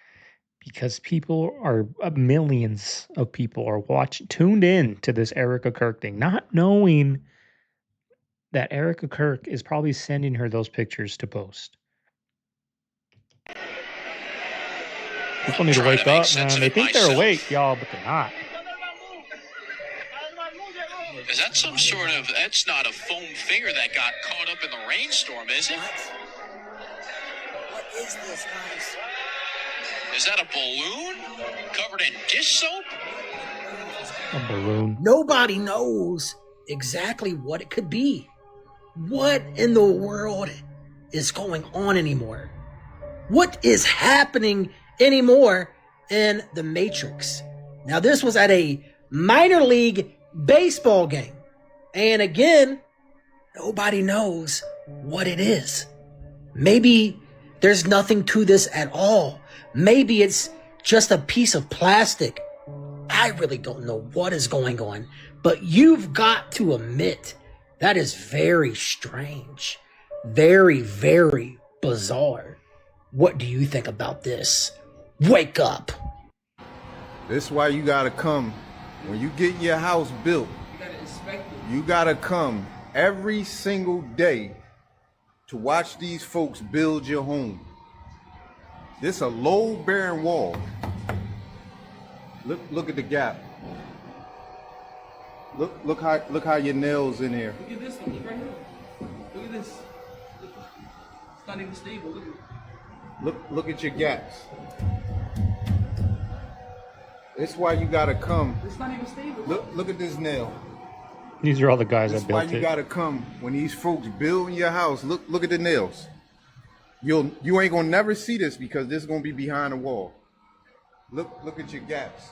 because people are, millions of people are tuned in to this Erica Kirk thing, not knowing that Erica Kirk is probably sending her those pictures to post. People need to wake up, man. They think they're awake, y'all, but they're not.
Is that some sort of, that's not a foam finger that got caught up in the rainstorm, is it?
What is this, guys?
Is that a balloon covered in dish soap?
A balloon.
Nobody knows exactly what it could be. What in the world is going on anymore? What is happening anymore in the Matrix? Now, this was at a minor league baseball game. And again, nobody knows what it is. Maybe
There's nothing to this at all. Maybe it's just a piece of plastic. I really don't know what is going on, but you've got to admit that is very strange. Very, very bizarre. What do you think about this? Wake up.
This is why you gotta come. When you get your house built, you gotta come every single day to watch these folks build your home. This a low bearing wall. Look at the gap. Look how your nails in here.
Look at this one, look right here. Look at this. Look. It's not even stable. Look at it.
Look at your gaps. That's why you gotta come.
It's not even stable.
Look at this nail.
These are all the guys that
That's why
built
you
it.
gotta come when these folks building your house. Look at the nails. You ain't gonna never see this because this is gonna be behind the wall. Look at your gaps.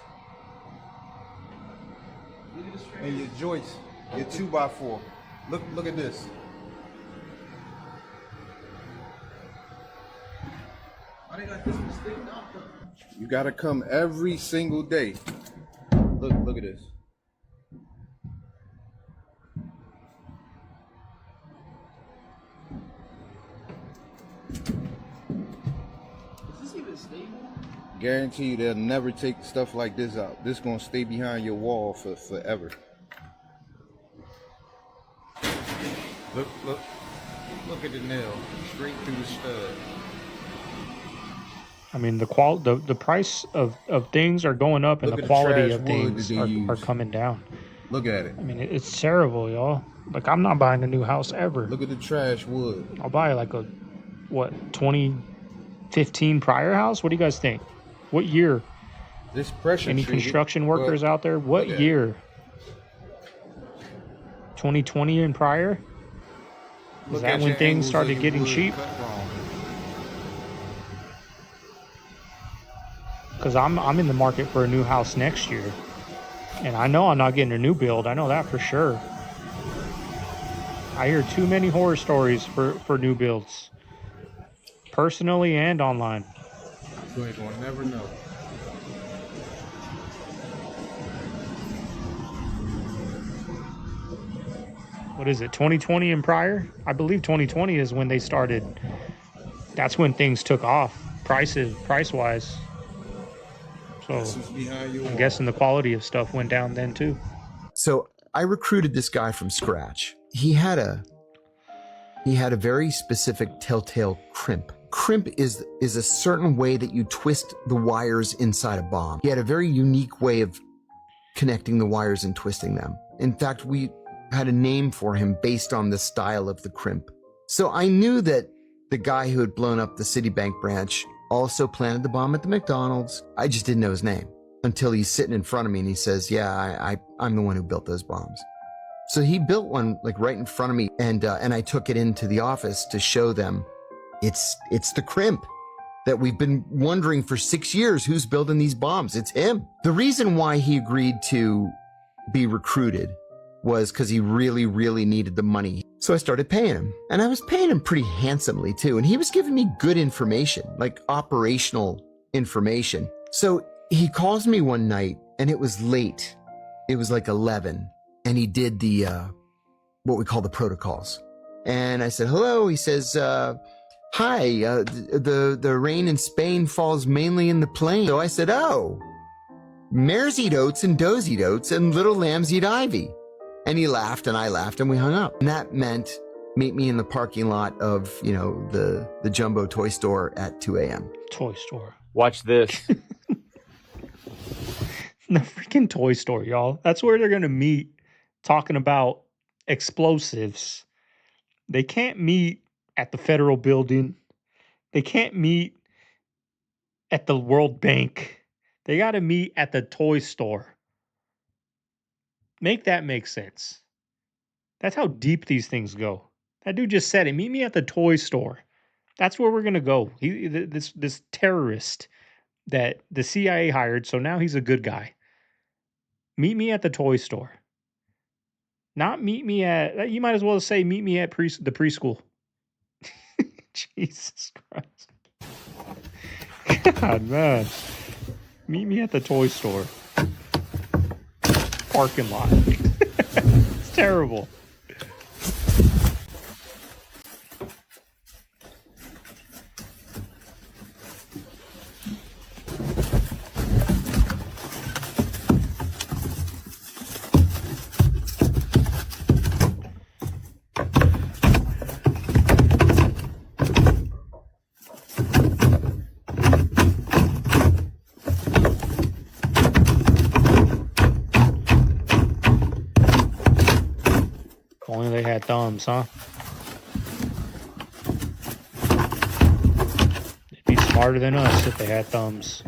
And your joists, your 2x4. Look at this.
Why they got this mistake now?
You gotta come every single day. Look at this.
Is this even stable?
Guarantee you they'll never take stuff like this out. This gonna stay behind your wall for forever. Look at the nail, straight through the stud.
I mean, the price of things are going up, and
Look
the
at
quality
trash
of
wood
things
that they
are
use.
coming down.
Look at it.
I mean, it's terrible, y'all. Like, I'm not buying a new house ever.
Look at the trash wood.
I'll buy like a, 2015 prior house? What do you guys think? What year?
This pressure
Any
treated,
construction workers
but
out there? What
look at
year? 2020 and prior? Is
Look
that
at
when
your
things
angles
started
of your
getting
wood
cheap?
cut wrong.
Because I'm in the market for a new house next year. And I know I'm not getting a new build. I know that for sure. I hear too many horror stories for new builds. Personally and online.
You ain't gonna never know.
What is it, 2020 and prior? I believe 2020 is when they started. That's when things took off, price-wise. So
This is behind your
I'm
wall.
guessing the quality of stuff went down then too.
So I recruited this guy from scratch. He had a very specific telltale crimp. Crimp is a certain way that you twist the wires inside a bomb. He had a very unique way of connecting the wires and twisting them. In fact, we had a name for him based on the style of the crimp. So I knew that the guy who had blown up the Citibank branch also planted the bomb at the McDonald's. I just didn't know his name until he's sitting in front of me and he says, yeah, I'm the one who built those bombs. So he built one like right in front of me, and I took it into the office to show them it's the crimp that we've been wondering for 6 years who's building these bombs. It's him. The reason why he agreed to be recruited was because he really, really needed the money. So I started paying him, and I was paying him pretty handsomely too. And he was giving me good information, like operational information. So he calls me one night, and it was late. It was like 11, and he did the, what we call the protocols. And I said, hello. He says, hi, the rain in Spain falls mainly in the plain. So I said, oh, mares eat oats and does eat oats and little lambs eat ivy. And he laughed and I laughed and we hung up. And that meant meet me in the parking lot of, the Jumbo toy store at 2 a.m.
Toy store.
Watch this.
The freaking toy store, y'all. That's where they're going to meet talking about explosives. They can't meet at the federal building. They can't meet at the World Bank. They got to meet at the toy store. Make that make sense. That's how deep these things go. That dude just said it. Meet me at the toy store. That's where we're going to go. This terrorist that the CIA hired, so now he's a good guy. Meet me at the toy store. Not meet me at, you might as well say meet me at the preschool. Jesus Christ. God, man. Meet me at the toy store. Parking lot. It's terrible. If only they had thumbs, huh? They'd be smarter than us if they had thumbs.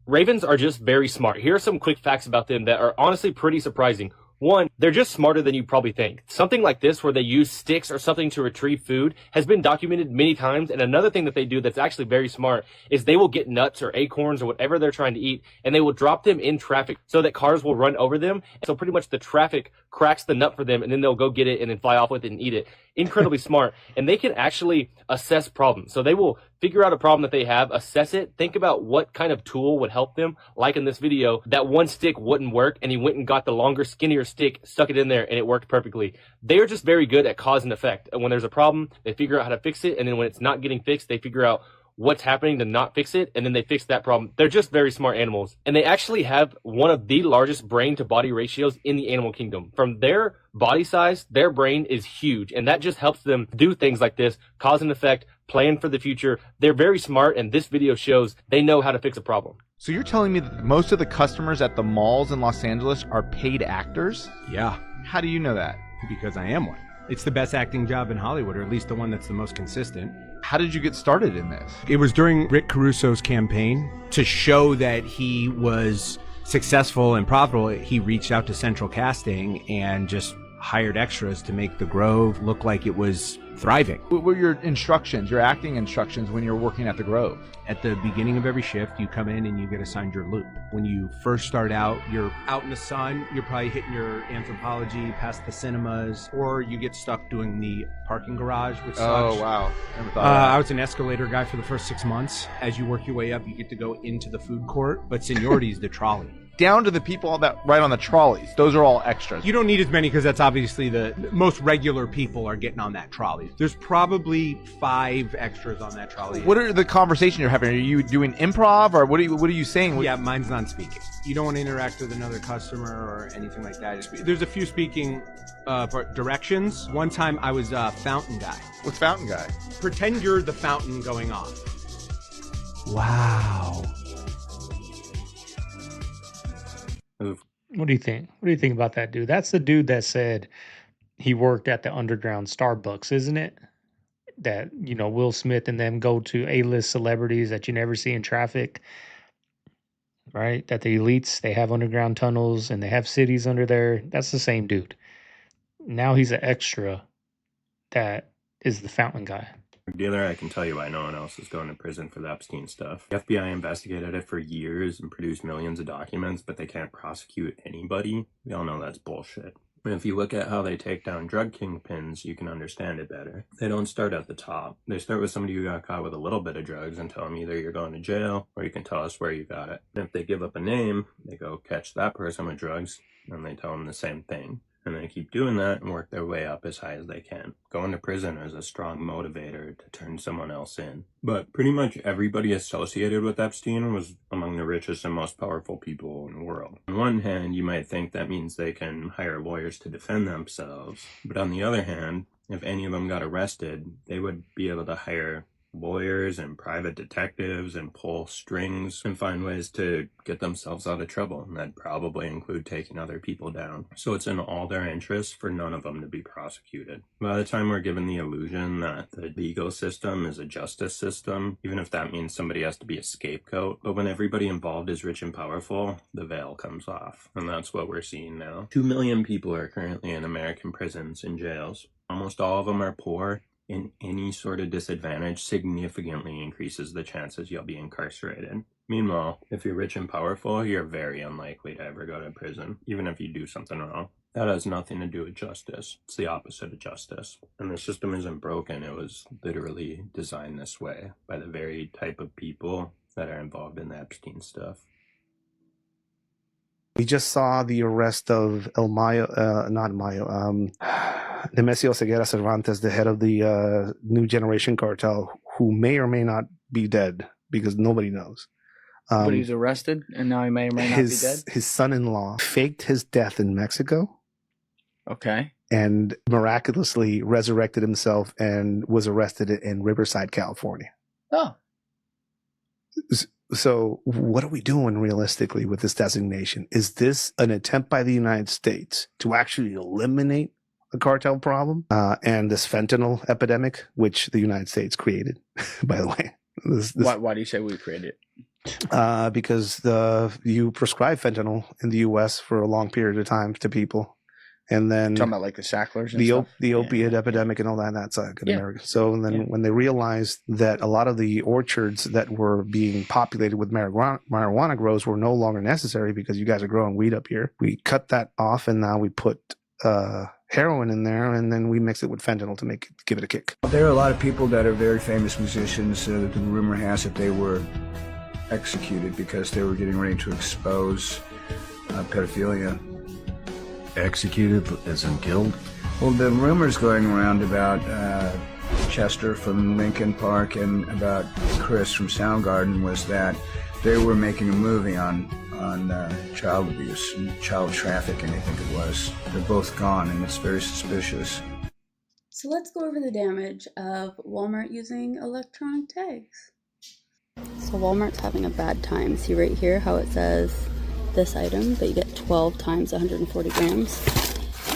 Ravens are just very smart. Here are some quick facts about them that are honestly pretty surprising. One, they're just smarter than you probably think. Something like this, where they use sticks or something to retrieve food, has been documented many times. And another thing that they do that's actually very smart is they will get nuts or acorns or whatever they're trying to eat, and they will drop them in traffic so that cars will run over them. So pretty much the traffic cracks the nut for them, and then they'll go get it and then fly off with it and eat it. Incredibly smart. And they can actually assess problems. So they will figure out a problem that they have, assess it, think about what kind of tool would help them. Like in this video, that one stick wouldn't work, and he went and got the longer, skinnier stick, stuck it in there, and it worked perfectly. They are just very good at cause and effect. And when there's a problem, they figure out how to fix it, and then when it's not getting fixed, they figure out what's happening to not fix it, and then they fix that problem. They're just very smart animals. And they actually have one of the largest brain to body ratios in the animal kingdom. From their body size, their brain is huge, and that just helps them do things like this, cause and effect, plan for the future. They're very smart, and this video shows they know how to fix a problem.
So you're telling me that most of the customers at the malls in Los Angeles are paid actors?
Yeah.
How do you know that?
Because I am one. It's the best acting job in Hollywood, or at least the one that's the most consistent.
How did you get started in this?
It was during Rick Caruso's campaign. To show that he was successful and profitable, he reached out to Central Casting and just hired extras to make the Grove look like it was thriving.
What were your instructions, your acting instructions when you're working at the Grove?
At the beginning of every shift, you come in and you get assigned your loop. When you first start out, you're out in the sun, you're probably hitting your anthropology past the cinemas, or you get stuck doing the parking garage, which sucks.
Oh, wow. Never thought
I was an escalator guy for the first 6 months. As you work your way up, you get to go into the food court, but seniority is the trolley.
Down to the people that ride on the trolleys. Those are all extras.
You don't need as many because that's obviously the most regular people are getting on that trolley. There's probably 5 extras on that trolley.
What are the conversations you're having? Are you doing improv, or what are you saying?
Yeah, mine's non-speaking. You don't want to interact with another customer or anything like that. There's a few speaking directions. One time I was a fountain guy.
What's fountain guy?
Pretend you're the fountain going off. Wow.
What do you think? What do you think about that dude? That's the dude that said he worked at the underground Starbucks, isn't it? That, you know, Will Smith and them go to A-list celebrities that you never see in traffic, right? That the elites, they have underground tunnels and they have cities under there. That's the same dude. Now he's an extra that is the fountain guy.
Dealer, I can tell you why no one else is going to prison for the Epstein stuff. The FBI investigated it for years and produced millions of documents, but they can't prosecute anybody. We all know that's bullshit. And if you look at how they take down drug kingpins, you can understand it better. They don't start at the top. They start with somebody who got caught with a little bit of drugs and tell them either you're going to jail or you can tell us where you got it. And if they give up a name, they go catch that person with drugs and they tell them the same thing. And they keep doing that and work their way up as high as they can. Going to prison is a strong motivator to turn someone else in. But pretty much everybody associated with Epstein was among the richest and most powerful people in the world. On one hand, you might think that means they can hire lawyers to defend themselves. But on the other hand, if any of them got arrested, they would be able to hire lawyers and private detectives and pull strings and find ways to get themselves out of trouble. And that'd probably include taking other people down. So it's in all their interests for none of them to be prosecuted. By the time we're given the illusion that the legal system is a justice system, even if that means somebody has to be a scapegoat, but when everybody involved is rich and powerful, the veil comes off. And that's what we're seeing now. 2 million people are currently in American prisons and jails. Almost all of them are poor. In any sort of disadvantage significantly increases the chances you'll be incarcerated. Meanwhile, if you're rich and powerful, you're very unlikely to ever go to prison, even if you do something wrong. That has nothing to do with justice. It's the opposite of justice. And the system isn't broken. It was literally designed this way by the very type of people that are involved in the Epstein stuff.
We just saw the arrest of Nemesio Ceguera Cervantes, the head of the New Generation cartel, who may or may not be dead because nobody knows.
But he's arrested, and now he may or may not be dead?
His son-in-law faked his death in Mexico.
Okay.
And miraculously resurrected himself and was arrested in Riverside, California.
Oh.
So what are we doing realistically with this designation? Is this an attempt by the United States to actually eliminate the cartel problem and this fentanyl epidemic, which the United States created, by the way?
Why do you say we created it?
Because you prescribe fentanyl in the U.S. for a long period of time to people. And then
Talking about like the Sacklers and stuff?
the opiate epidemic and all that, that's good American. So then when they realized that a lot of the orchards that were being populated with marijuana grows were no longer necessary because you guys are growing weed up here, we cut that off and now we put heroin in there and then we mix it with fentanyl to give it a kick.
There are a lot of people that are very famous musicians. The rumor has that they were executed because they were getting ready to expose pedophilia.
Executed as in killed?
Well, the rumors going around about Chester from Lincoln Park and about Chris from Soundgarden was that they were making a movie on child abuse and child trafficking, I think it was. They're both gone, and it's very suspicious.
So let's go over the damage of Walmart using electronic tags. So Walmart's having a bad time. See right here how it says this item, but you get 12 times 140 grams.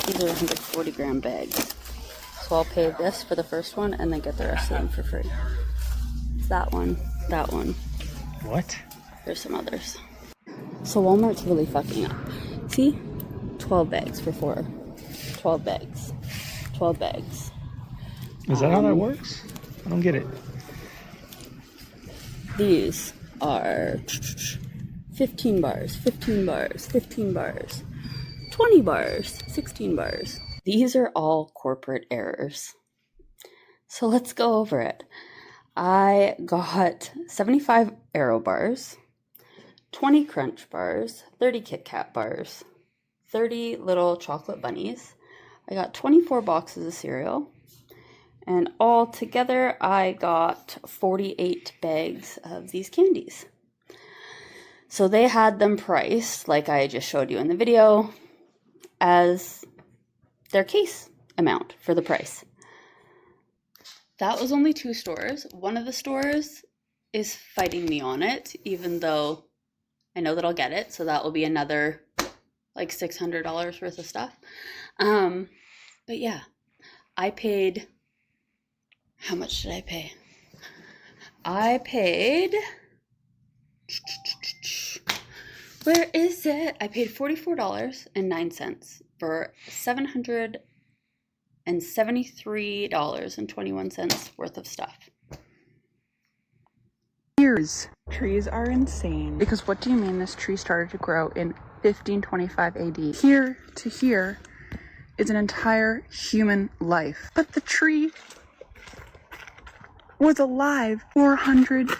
These are 140 gram bags. So I'll pay this for the first one and then get the rest of them for free. It's that one.
What?
There's some others. So Walmart's really fucking up. See? 12 bags for 4. 12 bags. 12 bags.
Is that how that works? I don't get it.
These are 15 bars, 15 bars, 15 bars, 20 bars, 16 bars. These are all corporate errors. So let's go over it. I got 75 Aero bars, 20 Crunch bars, 30 Kit Kat bars, 30 little chocolate bunnies. I got 24 boxes of cereal. And all together, I got 48 bags of these candies. So they had them priced, like I just showed you in the video, as their case amount for the price. That was only 2 stores. One of the stores is fighting me on it, even though I know that I'll get it. So that will be another like $600 worth of stuff. But yeah, I paid... How much did I pay? I paid... Where is it? I paid $44.09 for $773.21 worth of stuff.
Years. Trees are insane. Because what do you mean this tree started to grow in 1525 AD? Here to here is an entire human life. But the tree was alive 400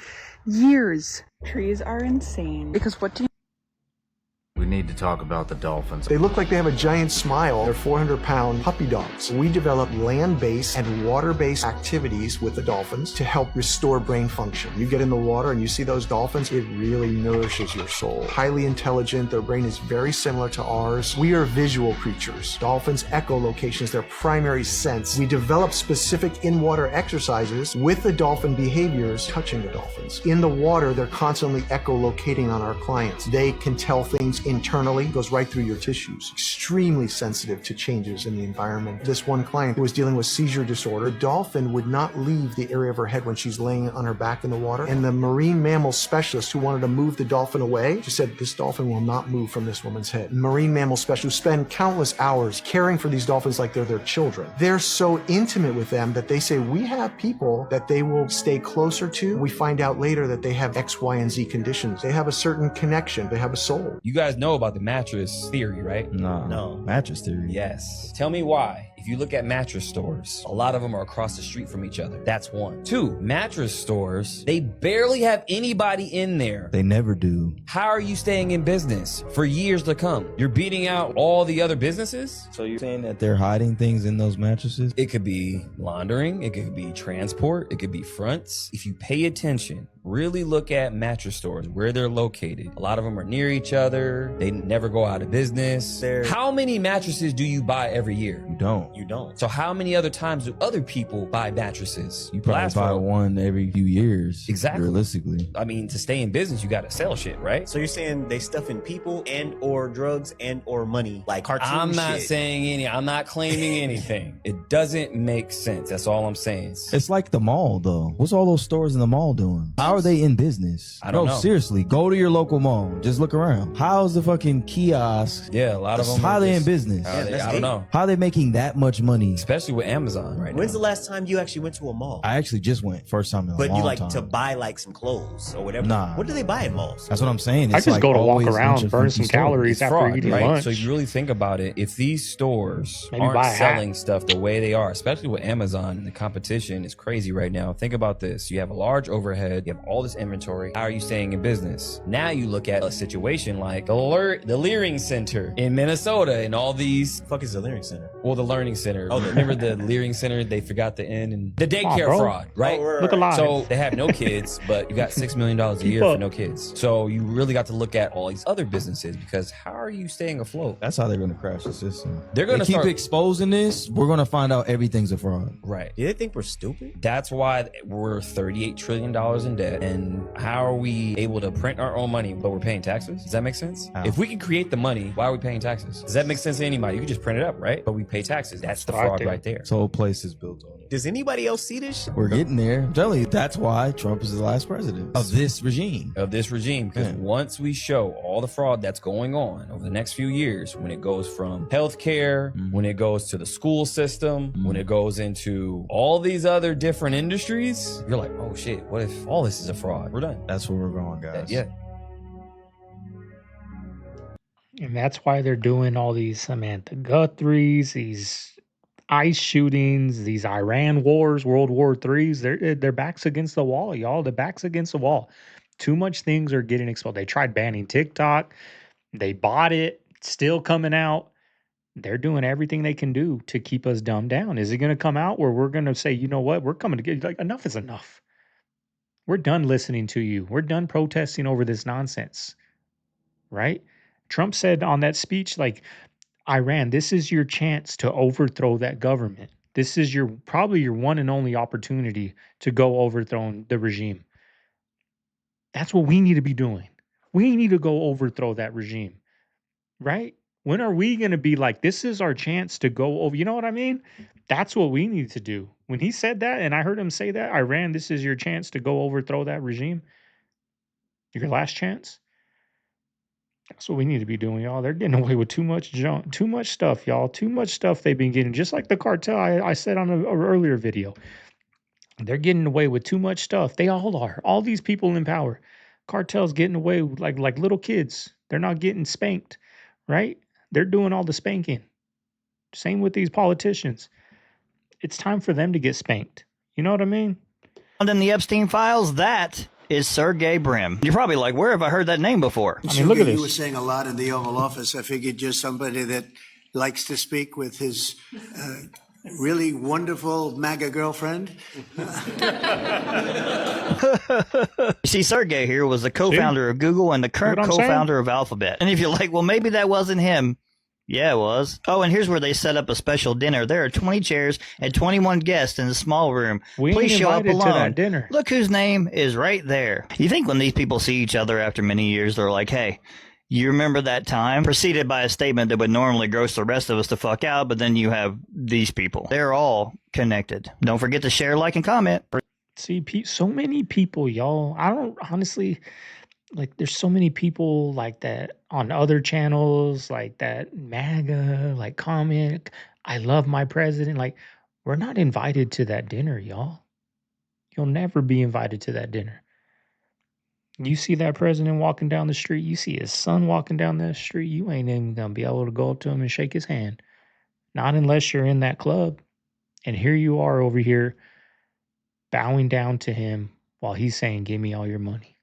years. Trees are insane. Because what do you...
We need to talk about the dolphins.
They look like they have a giant smile. They're 400-pound puppy dogs. We develop land-based and water-based activities with the dolphins to help restore brain function. You get in the water and you see those dolphins, it really nourishes your soul. Highly intelligent, their brain is very similar to ours. We are visual creatures. Dolphins' echolocation is their primary sense. We develop specific in-water exercises with the dolphin behaviors touching the dolphins. In the water, they're constantly echolocating on our clients. They can tell things internally, goes right through your tissues. Extremely sensitive to changes in the environment. This one client who was dealing with seizure disorder, the dolphin would not leave the area of her head when she's laying on her back in the water. And the marine mammal specialist who wanted to move the dolphin away, she said, this dolphin will not move from this woman's head. Marine mammal specialists spend countless hours caring for these dolphins like they're their children. They're so intimate with them that they say, we have people that they will stay closer to. We find out later that they have X, Y, and Z conditions. They have a certain connection. They have a soul.
You guys know know about the mattress theory, right?
No. Mattress theory.
Yes. Tell me why. If you look at mattress stores, a lot of them are across the street from each other. That's one. Two, mattress stores, they barely have anybody in there.
They never do.
How are you staying in business for years to come? You're beating out all the other businesses?
So you're saying that they're hiding things in those mattresses?
It could be laundering. It could be transport. It could be fronts. If you pay attention, really look at mattress stores, where they're located. A lot of them are near each other. They never go out of business. How many mattresses do you buy every year?
You don't.
You don't. So how many other times do other people buy mattresses?
You probably buy one every few years.
Exactly.
Realistically.
I mean, to stay in business, you got to sell shit, right?
So you're saying they stuff in people and or drugs and or money, like cartoon
I'm not
shit.
saying any. I'm not claiming anything. It doesn't make sense. That's all I'm saying.
It's like the mall, though. What's all those stores in the mall doing? How are they in business?
I don't know.
Seriously, go to your local mall. Just look around. How's the fucking kiosk?
Yeah, a lot of them.
How are they in business?
I don't know.
How are they making that much money?
Especially with Amazon right now.
When's the last time you actually went to a mall?
I actually just went. First time in a long
But you like
time.
to buy like some clothes or whatever.
Nah.
What do they buy in malls?
That's what I'm saying.
I
It's
just
like
go to walk
always a
around,
bunch of
burn
funky
some
stores.
calories
It's
after
fraud,
eating
right?
lunch.
So you really think about it. If these stores
Maybe buy a
aren't
hat.
selling stuff the way they are, especially with Amazon, and the competition is crazy right now. Think about this. You have a large overhead. You have all this inventory. How are you staying in business? Now you look at a situation like the Leering Center in Minnesota and all these.
Fuck is the Leering Center?
Well, the Learning Center.
Oh,
Remember the Leering Center? They forgot the N and the daycare
bro.
fraud, right?
Oh, right,
Look alive.
So they have no kids, but you got $6 million a year for no kids. So you really got to look at all these other businesses because how are you staying afloat?
That's how they're going to crash the system.
They're going to
keep
start
exposing this. We're going to find out everything's a fraud.
right.
Do they think we're stupid?
That's why we're $38 trillion in debt. And how are we able to print our own money, but we're paying taxes? Does that make sense?
How?
If we can create the money, why are we paying taxes? Does that make sense to anybody? You can just print it up, right? But we pay taxes. That's the fraud right there.
This whole place is built on it.
Does anybody else see this shit?
We're getting there. I'm telling you, that's why Trump is the last president of this regime.
Because once we show all the fraud that's going on over the next few years, when it goes from healthcare, when it goes to the school system, when it goes into all these other different industries, you're like, oh shit, what if all this is a fraud? We're done.
That's where we're going, guys.
Yeah.
And that's why they're doing all these Samantha Guthries, these ICE shootings, these Iran wars, World War IIIs. Their backs against the wall, y'all. The backs against the wall. Too much things are getting exposed. They tried banning TikTok. They bought it. It's still coming out. They're doing everything they can do to keep us dumbed down. Is it going to come out where we're going to say, you know what? We're coming to get like enough is enough. We're done listening to you. We're done protesting over this nonsense. Right? Trump said on that speech, like, Iran, this is your chance to overthrow that government. This is probably your one and only opportunity to go overthrow the regime. That's what we need to be doing. We need to go overthrow that regime. Right? When are we going to be like, this is our chance to go over? You know what I mean? That's what we need to do. When he said that, and I heard him say that, Iran, this is your chance to go overthrow that regime. Your last chance. That's what we need to be doing, y'all. They're getting away with too much junk, too much stuff, y'all. Too much stuff they've been getting. Just like the cartel I said on an earlier video. They're getting away with too much stuff. They all are. All these people in power. Cartels getting away with like little kids. They're not getting spanked, right? They're doing all the spanking. Same with these politicians. It's time for them to get spanked. You know what I mean?
And in the Epstein files, that is Sergey Brin. You're probably like, where have I heard that name before?
I mean, look at this. You were saying a lot in the Oval Office. I figured just somebody that likes to speak with his really wonderful MAGA girlfriend.
You see, Sergey here was the co-founder of Google and the current co-founder of Alphabet. And if you're like, well, maybe that wasn't him. Yeah, it was. Oh, and here's where they set up a special dinner. There are 20 chairs and 21 guests in the small room. Please show up alone.
To that dinner.
Look whose name is right there. You think when these people see each other after many years, they're like, hey, you remember that time? Preceded by a statement that would normally gross the rest of us to fuck out, but then you have these people. They're all connected. Don't forget to share, like, and comment.
See, so many people, y'all. I don't honestly... Like, there's so many people like that on other channels, like that MAGA, like comment, I love my president. Like, we're not invited to that dinner, y'all. You'll never be invited to that dinner. You see that president walking down the street, you see his son walking down that street, you ain't even gonna be able to go up to him and shake his hand. Not unless you're in that club. And here you are over here bowing down to him while he's saying, give me all your money.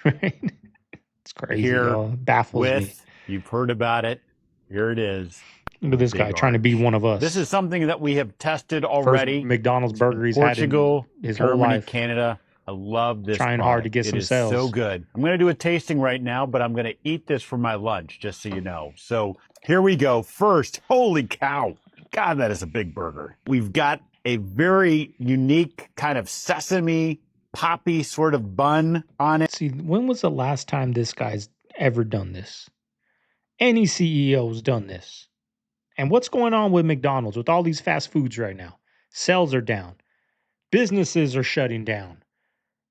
Right? It's crazy,
Here
y'all. It baffles me.
with, you've heard about it. Here it is.
Look at this
Big
guy trying to be
arch.
one of us.
This is something that we have tested
First
already.
McDonald's burger he's
Portugal,
had in his whole
Germany,
life.
Canada. I love this
Trying
product.
hard to get some
It is
sales.
so good. I'm going to do a tasting right now, but I'm going to eat this for my lunch, just so you know. So here we go. First, holy cow. God, that is a big burger. We've got a very unique kind of sesame poppy sort of bun on it.
See, when was the last time this guy's ever done this? Any CEO's done this. And what's going on with McDonald's, with all these fast foods right now? Sales are down. Businesses are shutting down.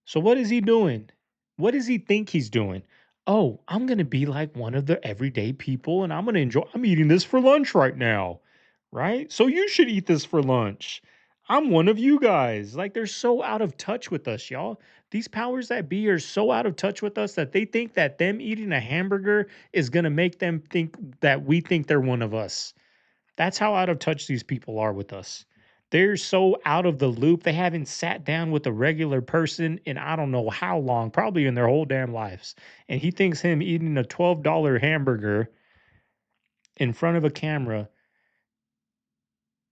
So what is he doing? What does he think he's doing? Oh, I'm going to be like one of the everyday people and I'm going to enjoy. I'm eating this for lunch right now. Right? So you should eat this for lunch. I'm one of you guys. Like, they're so out of touch with us, y'all. These powers that be are so out of touch with us that they think that them eating a hamburger is going to make them think that we think they're one of us. That's how out of touch these people are with us. They're so out of the loop. They haven't sat down with a regular person in I don't know how long, probably in their whole damn lives. And he thinks him eating a $12 hamburger in front of a camera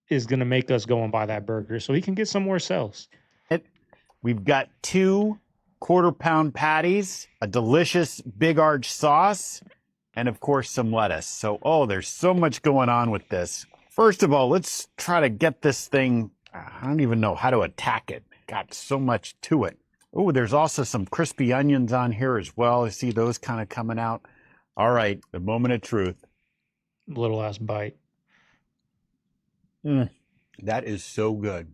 is going to make us go and buy that burger so he can get some more sales.
We've got 2 quarter-pound patties, a delicious Big Arch sauce, and of course some lettuce. So, there's so much going on with this. First of all, let's try to get this thing, I don't even know how to attack it. Got so much to it. Oh, there's also some crispy onions on here as well. I see those kind of coming out. All right, the moment of truth.
Little ass bite.
That is so good.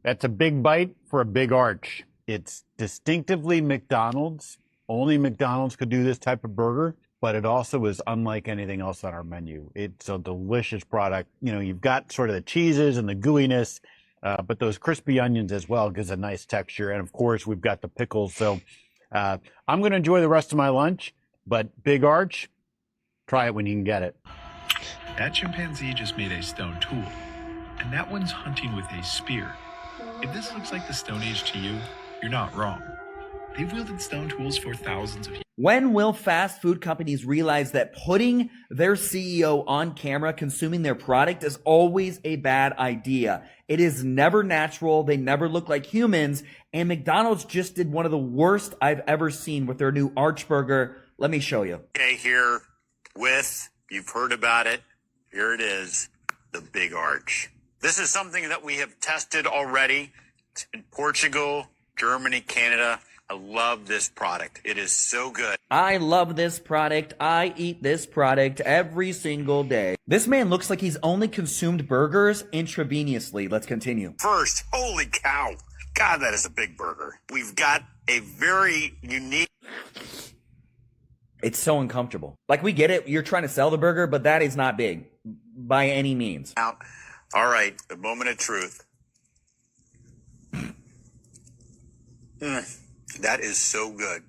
That's a big bite for a big arch. It's distinctively McDonald's. Only McDonald's could do this type of burger, but it also is unlike anything else on our menu. It's a delicious product. You know, you've got sort of the cheeses and the gooiness, but those crispy onions as well gives a nice texture. And of course, we've got the pickles. So I'm going to enjoy the rest of my lunch, but Big Arch, try it when you can get it.
That chimpanzee just made a stone tool, and that one's hunting with a spear. If this looks like the Stone Age to you, you're not wrong. They've wielded stone tools for thousands of years.
When will fast food companies realize that putting their CEO on camera consuming their product is always a bad idea? It is never natural. They never look like humans. And McDonald's just did one of the worst I've ever seen with their new Arch Burger. Let me show you.
Okay, here with, you've heard about it. Here it is, the Big Arch. This is something that we have tested already in Portugal, Germany, Canada. I love this product. It is so good.
I love this product. I eat this product every single day. This man looks like he's only consumed burgers intravenously. Let's continue.
First, holy cow. God, that is a big burger. We've got a very unique...
It's so uncomfortable. Like, we get it. You're trying to sell the burger, but that is not big by any means.
All right, the moment of truth. That is so good.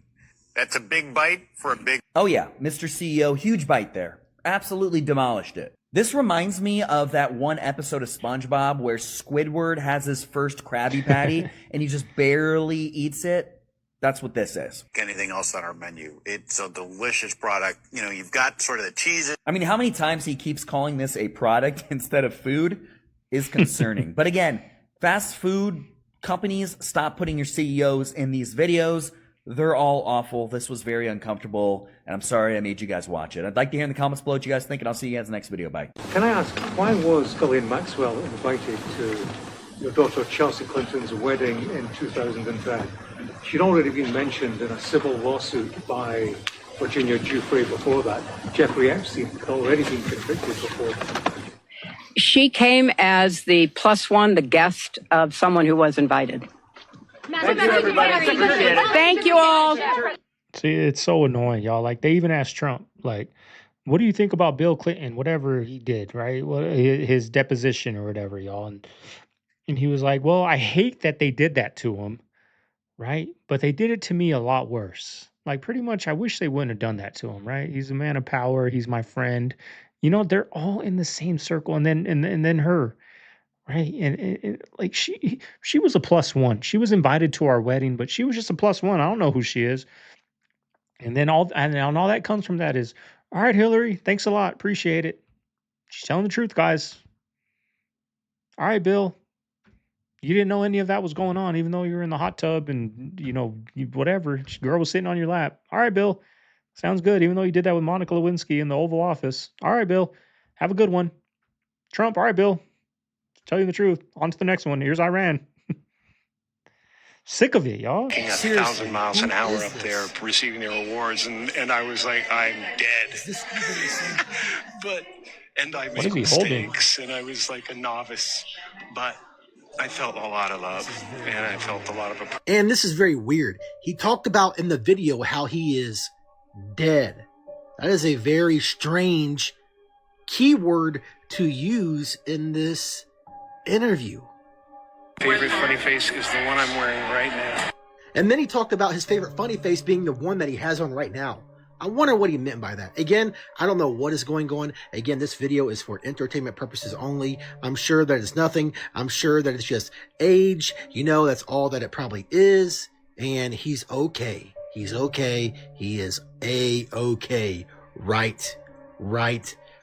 That's a big bite for a big...
Oh yeah, Mr. CEO, huge bite there. Absolutely demolished it. This reminds me of that one episode of SpongeBob where Squidward has his first Krabby Patty and he just barely eats it. That's what this is.
Anything else on our menu. It's a delicious product. You know, you've got sort of the cheeses.
I mean, how many times he keeps calling this a product instead of food is concerning. But again, fast food companies, stop putting your CEOs in these videos. They're all awful. This was very uncomfortable, and I'm sorry I made you guys watch it. I'd like to hear in the comments below what you guys think, and I'll see you guys in the next video. Bye.
Can I ask, why was Ghislaine Maxwell invited to your daughter Chelsea Clinton's wedding in 2010? She'd already been mentioned in a civil lawsuit by Virginia Giuffre before that. Jeffrey Epstein had already been convicted before.
She came as the +1, the guest of someone who was invited.
Thank you, everybody. Appreciate it.
Thank you all.
See, it's so annoying, y'all. Like, they even asked Trump, like, what do you think about Bill Clinton, whatever he did, right? What his deposition or whatever, y'all. And he was like, well, I hate that they did that to him, right? But they did it to me a lot worse. Like pretty much, I wish they wouldn't have done that to him, right? He's a man of power. He's my friend. You know, they're all in the same circle, and then her, right? And like she was a plus one. She was invited to our wedding, but she was just a plus one. I don't know who she is. And then all that comes from that is, all right, Hillary, thanks a lot, appreciate it. She's telling the truth, guys. All right, Bill. You didn't know any of that was going on, even though you were in the hot tub and, you know, whatever. Girl was sitting on your lap. All right, Bill. Sounds good. Even though you did that with Monica Lewinsky in the Oval Office. All right, Bill. Have a good one. Trump. All right, Bill. Tell you the truth. On to the next one. Here's Iran. Sick of it, y'all.
1,000 miles an hour up there receiving their awards, and I was like, I'm dead. And I made mistakes, and I was like a novice, but I felt a lot of love, and I felt a lot of
And this is very weird. He talked about in the video how he is dead. That is a very strange keyword to use in this interview.
favorite funny face is the one I'm wearing right now.
And then he talked about his favorite funny face being the one that he has on right now. I wonder what he meant by that. Again, I don't know what is going on. Again, this video is for entertainment purposes only. I'm sure that it's nothing. I'm sure that it's just age. You know, that's all that it probably is. And he's okay. He's okay. He is A-okay. Right.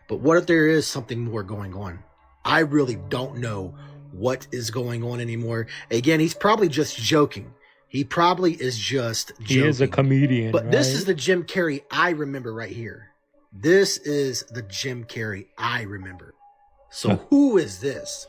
But what if there is something more going on? I really don't know what is going on anymore. Again, he's probably just joking. He probably is just joking.
He is a comedian,
But
right?
this is the Jim Carrey I remember right here. This is the Jim Carrey I remember. So who is this?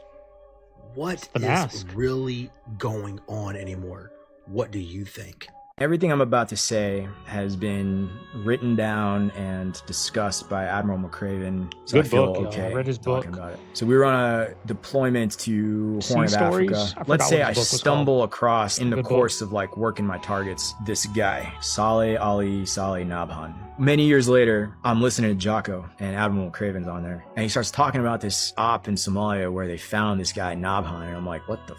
What is really going on anymore? What do you think?
Everything I'm about to say has been written down and discussed by Admiral McCraven. So
Good
I feel
book, y'all.
okay
I read his book.
talking about it. So we were on a deployment to Horn of
Stories? I
Africa.
forgot
Let's say
what
I
his book was
stumble across in the
Good
course of like working my targets this guy, Saleh Ali Saleh Nabhan. Many years later, I'm listening to Jocko and Admiral McCraven's on there, and he starts talking about this op in Somalia where they found this guy Nabhan, and I'm like, what the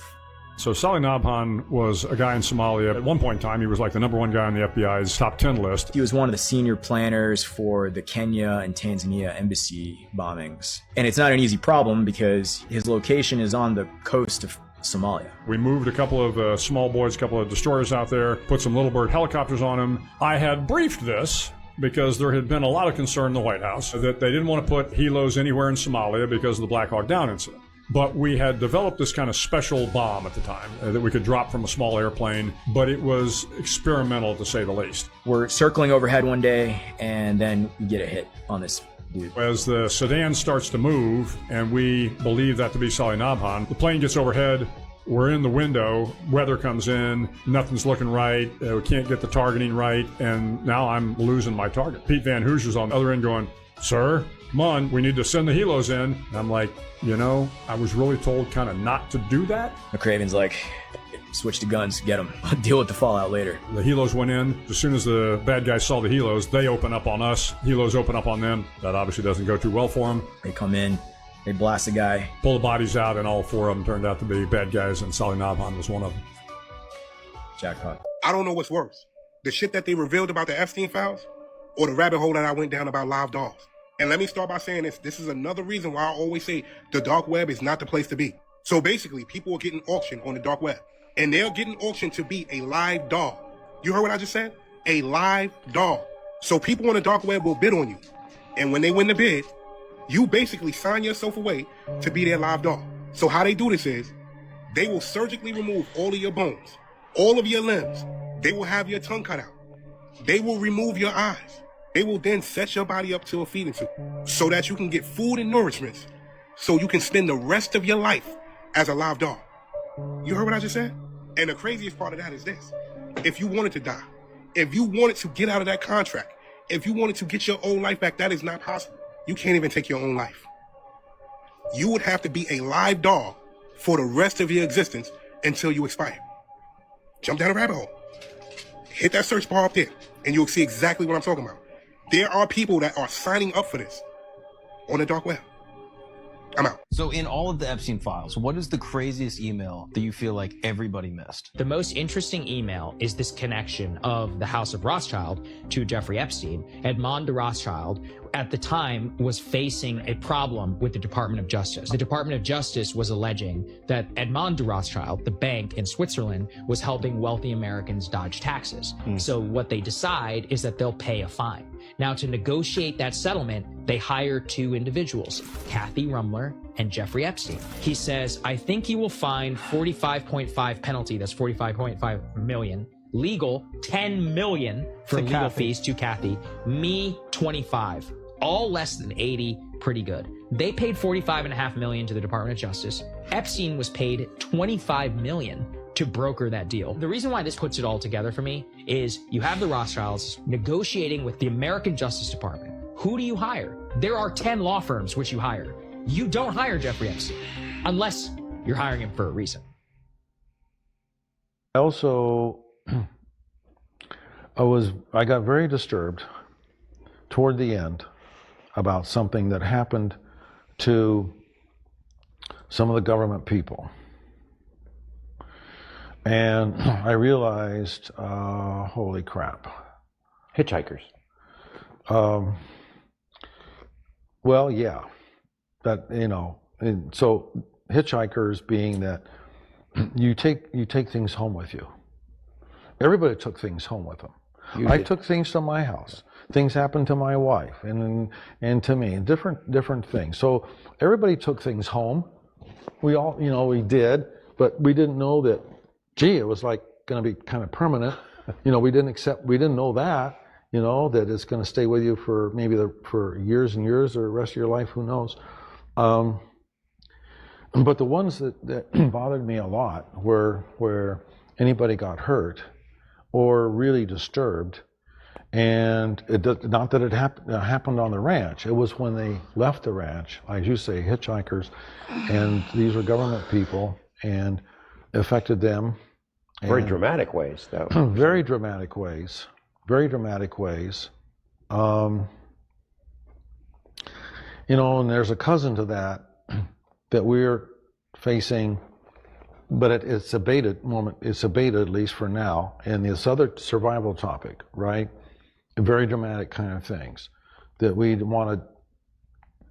So Saleh Nabhan was a guy in Somalia. At one point in time, he was like the #1 guy on the FBI's top 10 list.
He was one of the senior planners for the Kenya and Tanzania embassy bombings. And it's not an easy problem because his location is on the coast of Somalia.
We moved a couple of small boys, a couple of destroyers out there, put some Little Bird helicopters on him. I had briefed this because there had been a lot of concern in the White House that they didn't want to put helos anywhere in Somalia because of the Black Hawk Down incident. But we had developed this kind of special bomb at the time that we could drop from a small airplane, but it was experimental to say the least.
We're circling overhead one day, and then we get a hit on this dude.
As the sedan starts to move, and we believe that to be Saleh Nabhan, the plane gets overhead, we're in the window, weather comes in, nothing's looking right, we can't get the targeting right, and now I'm losing my target. Pete Van Hoosier's on the other end going, "Sir, come on, we need to send the helos in." And I'm like, you know, I was really told kind of not to do that.
McCraven's like, switch to guns, get them. I'll deal with the fallout later.
The helos went in. As soon as the bad guys saw the helos, they open up on us. Helos open up on them. That obviously doesn't go too well for them.
They come in, they blast the guy.
Pull the bodies out, and all 4 of them turned out to be bad guys, and Saleh Nabhan was one of them.
Jackpot.
I don't know what's worse. The shit that they revealed about the Epstein files, or the rabbit hole that I went down about live dolls. And let me start by saying this. This is another reason why I always say the dark web is not the place to be. So basically, people are getting auctioned on the dark web. And they're getting auctioned to be a live doll. You heard what I just said? A live doll. So people on the dark web will bid on you. And when they win the bid, you basically sign yourself away to be their live doll. So how they do this is, they will surgically remove all of your bones, all of your limbs. They will have your tongue cut out. They will remove your eyes. They will then set your body up to a feeding tube so that you can get food and nourishment so you can spend the rest of your life as a live dog. You heard what I just said? And the craziest part of that is this. If you wanted to die, if you wanted to get out of that contract, if you wanted to get your own life back, that is not possible. You can't even take your own life. You would have to be a live dog for the rest of your existence until you expire. Jump down a rabbit hole. Hit that search bar up there, and you'll see exactly what I'm talking about. There are people that are signing up for this on the dark web. I'm out.
So in all of the Epstein files, what is the craziest email that you feel like everybody missed?
The most interesting email is this connection of the House of Rothschild to Jeffrey Epstein. Edmond de Rothschild at the time was facing a problem with the Department of Justice. The Department of Justice was alleging that Edmond de Rothschild, the bank in Switzerland, was helping wealthy Americans dodge taxes. So what they decide is that they'll pay a fine. Now, to negotiate that settlement, they hire two individuals, Kathy Rumler and Jeffrey Epstein. He says, I think you will find 45.5 penalty, that's 45.5 million. Legal, 10 million for
To
legal
Kathy.
fees to Kathy. Me, 25. All less than 80, pretty good. They paid 45.5 million to the Department of Justice. Epstein was paid 25 million to broker that deal. The reason why this puts it all together for me is you have the Rothschilds negotiating with the American Justice Department. Who do you hire? There are 10 law firms which you hire. You don't hire Jeffrey Epstein unless you're hiring him for a reason.
Also, I got very disturbed toward the end about something that happened to some of the government people. And I realized, holy crap.
Hitchhikers.
Well, yeah. That, you know, and so hitchhikers being that you take things home with you. Everybody took things home with them. I took things to my house. Things happened to my wife and to me, and different things. So everybody took things home. We all, you know, we did, but we didn't know that, gee, it was like going to be kind of permanent. You know, we didn't know that, you know, that it's going to stay with you for maybe for years and years or the rest of your life, who knows. But the ones that bothered me a lot were where anybody got hurt or really disturbed. And not that it happened on the ranch. It was when they left the ranch, as you say, hitchhikers, and these were government people, and affected them.
Very dramatic ways, though.
Very dramatic ways. Very dramatic ways. You know, and there's a cousin to that we're facing, but it's abated at least for now, and this other survival topic, right? Very dramatic kind of things that we wanted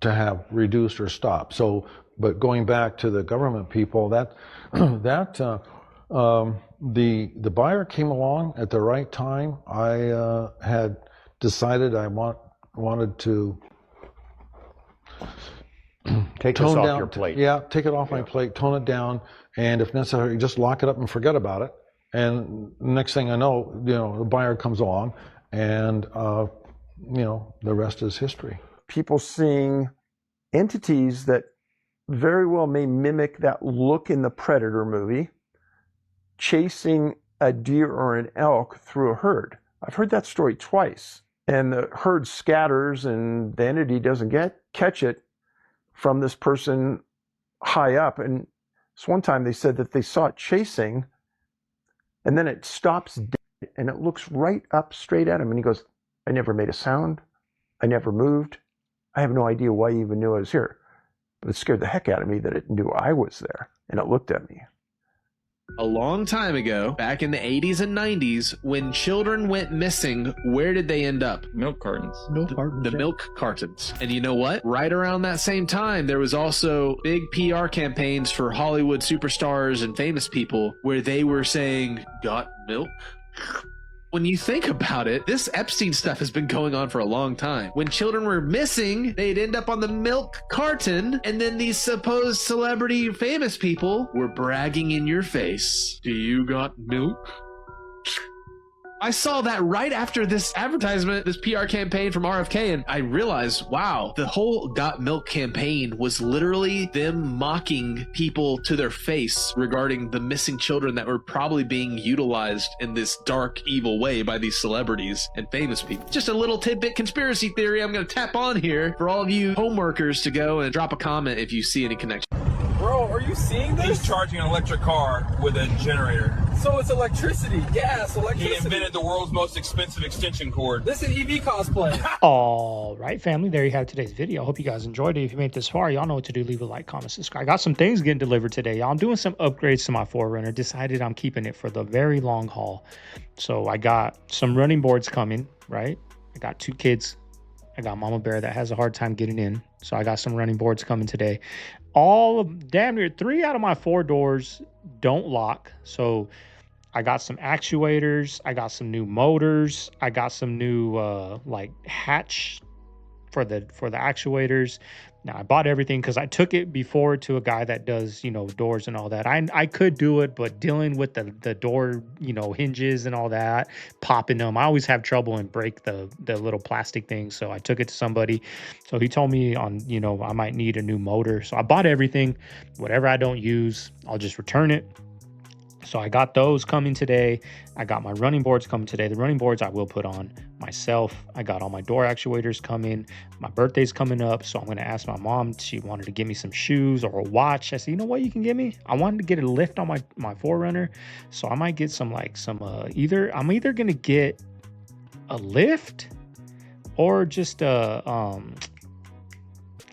to have reduced or stopped. So, but going back to the government people, the buyer came along at the right time. I had decided I wanted to
take this off your plate.
Yeah, take it off my plate, tone it down, and if necessary, just lock it up and forget about it. And next thing I know, you know, the buyer comes along, and you know, the rest is history.
People seeing entities that very well may mimic that look in the Predator movie, chasing a deer or an elk through a herd. I've heard that story twice, and the herd scatters, and the entity doesn't catch it from this person high up. And so one time they said that they saw it chasing, and then it stops dead, and it looks right up straight at him, and he goes, I never made a sound. I never moved. I have no idea why you even knew I was here. But it scared the heck out of me that it knew I was there, and it looked at me.
A long time ago, back in the 80s and 90s, when children went missing, where did they end up?
Milk cartons.
The milk cartons. And you know what? Right around that same time, there was also big PR campaigns for Hollywood superstars and famous people where they were saying, got milk? When you think about it, this Epstein stuff has been going on for a long time. When children were missing, they'd end up on the milk carton, and then these supposed celebrity famous people were bragging in your face. Do you got milk? I saw that right after this advertisement, this PR campaign from RFK, and I realized, wow, the whole Got Milk campaign was literally them mocking people to their face regarding the missing children that were probably being utilized in this dark, evil way by these celebrities and famous people. Just a little tidbit conspiracy theory I'm going to tap on here for all of you homeworkers to go and drop a comment if you see any connection.
Bro, are you seeing this? He's charging an electric car with a generator.
So it's electricity, gas, electricity.
He invented the world's most expensive extension cord.
This is EV cosplay.
All right, family, there you have today's video. I hope you guys enjoyed it. If you made it this far, y'all know what to do. Leave a like, comment, subscribe. I got some things getting delivered today, y'all. I'm doing some upgrades to my 4Runner. Decided I'm keeping it for the very long haul. So I got some running boards coming, right? I got 2 kids. I got Mama Bear that has a hard time getting in. So I got some running boards coming today. Damn near 3 out of my 4 doors don't lock. So I got some actuators. I got some new motors. I got some new like hatch for the actuators. Now I bought everything because I took it before to a guy that does, you know, doors and all that. I could do it, but dealing with the door, you know, hinges and all that, popping them, I always have trouble and break the little plastic things. So I took it to somebody. So he told me you know, I might need a new motor. So I bought everything. Whatever I don't use, I'll just return it. So I got those coming today. I got my running boards coming today. The running boards I will put on myself. I got all my door actuators coming. My birthday's coming up, so I'm going to ask my mom. She wanted to give me some shoes or a watch. I said, you know what you can give me? I wanted to get a lift on my 4Runner, so I might get some I'm either going to get a lift or just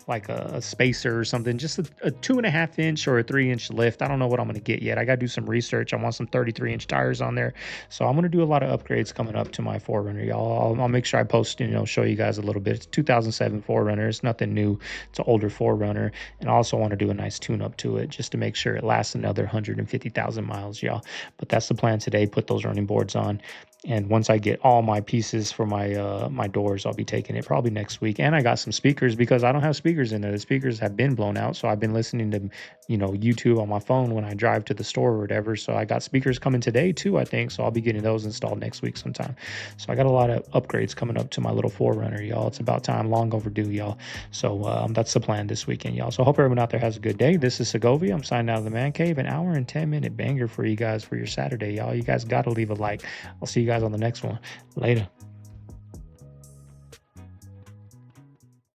like a spacer or something, just a 2.5 inch or a 3 inch lift. I don't know what I'm going to get yet. I got to do some research. I want some 33 inch tires on there. So I'm going to do a lot of upgrades coming up to my 4Runner, y'all. I'll make sure I post, you know, show you guys a little bit. It's 2007 4Runner. It's nothing new. It's an older 4Runner. And I also want to do a nice tune up to it just to make sure it lasts another 150,000 miles, y'all. But that's the plan today. Put those running boards on. And once I get all my pieces for my my doors, I'll be taking it probably next week. And I got some speakers because I don't have speakers in there. The speakers have been blown out. So I've been listening to, you know, YouTube on my phone when I drive to the store or whatever. So I got speakers coming today too, I think. So I'll be getting those installed next week sometime. So I got a lot of upgrades coming up to my little 4Runner, y'all. It's about time, long overdue, y'all. So that's the plan this weekend, y'all. So I hope everyone out there has a good day. This is Segovia. I'm signing out of the Man Cave. An hour and 10-minute banger for you guys for your Saturday, y'all. You guys got to leave a like. I'll see you guys on the next one. Later.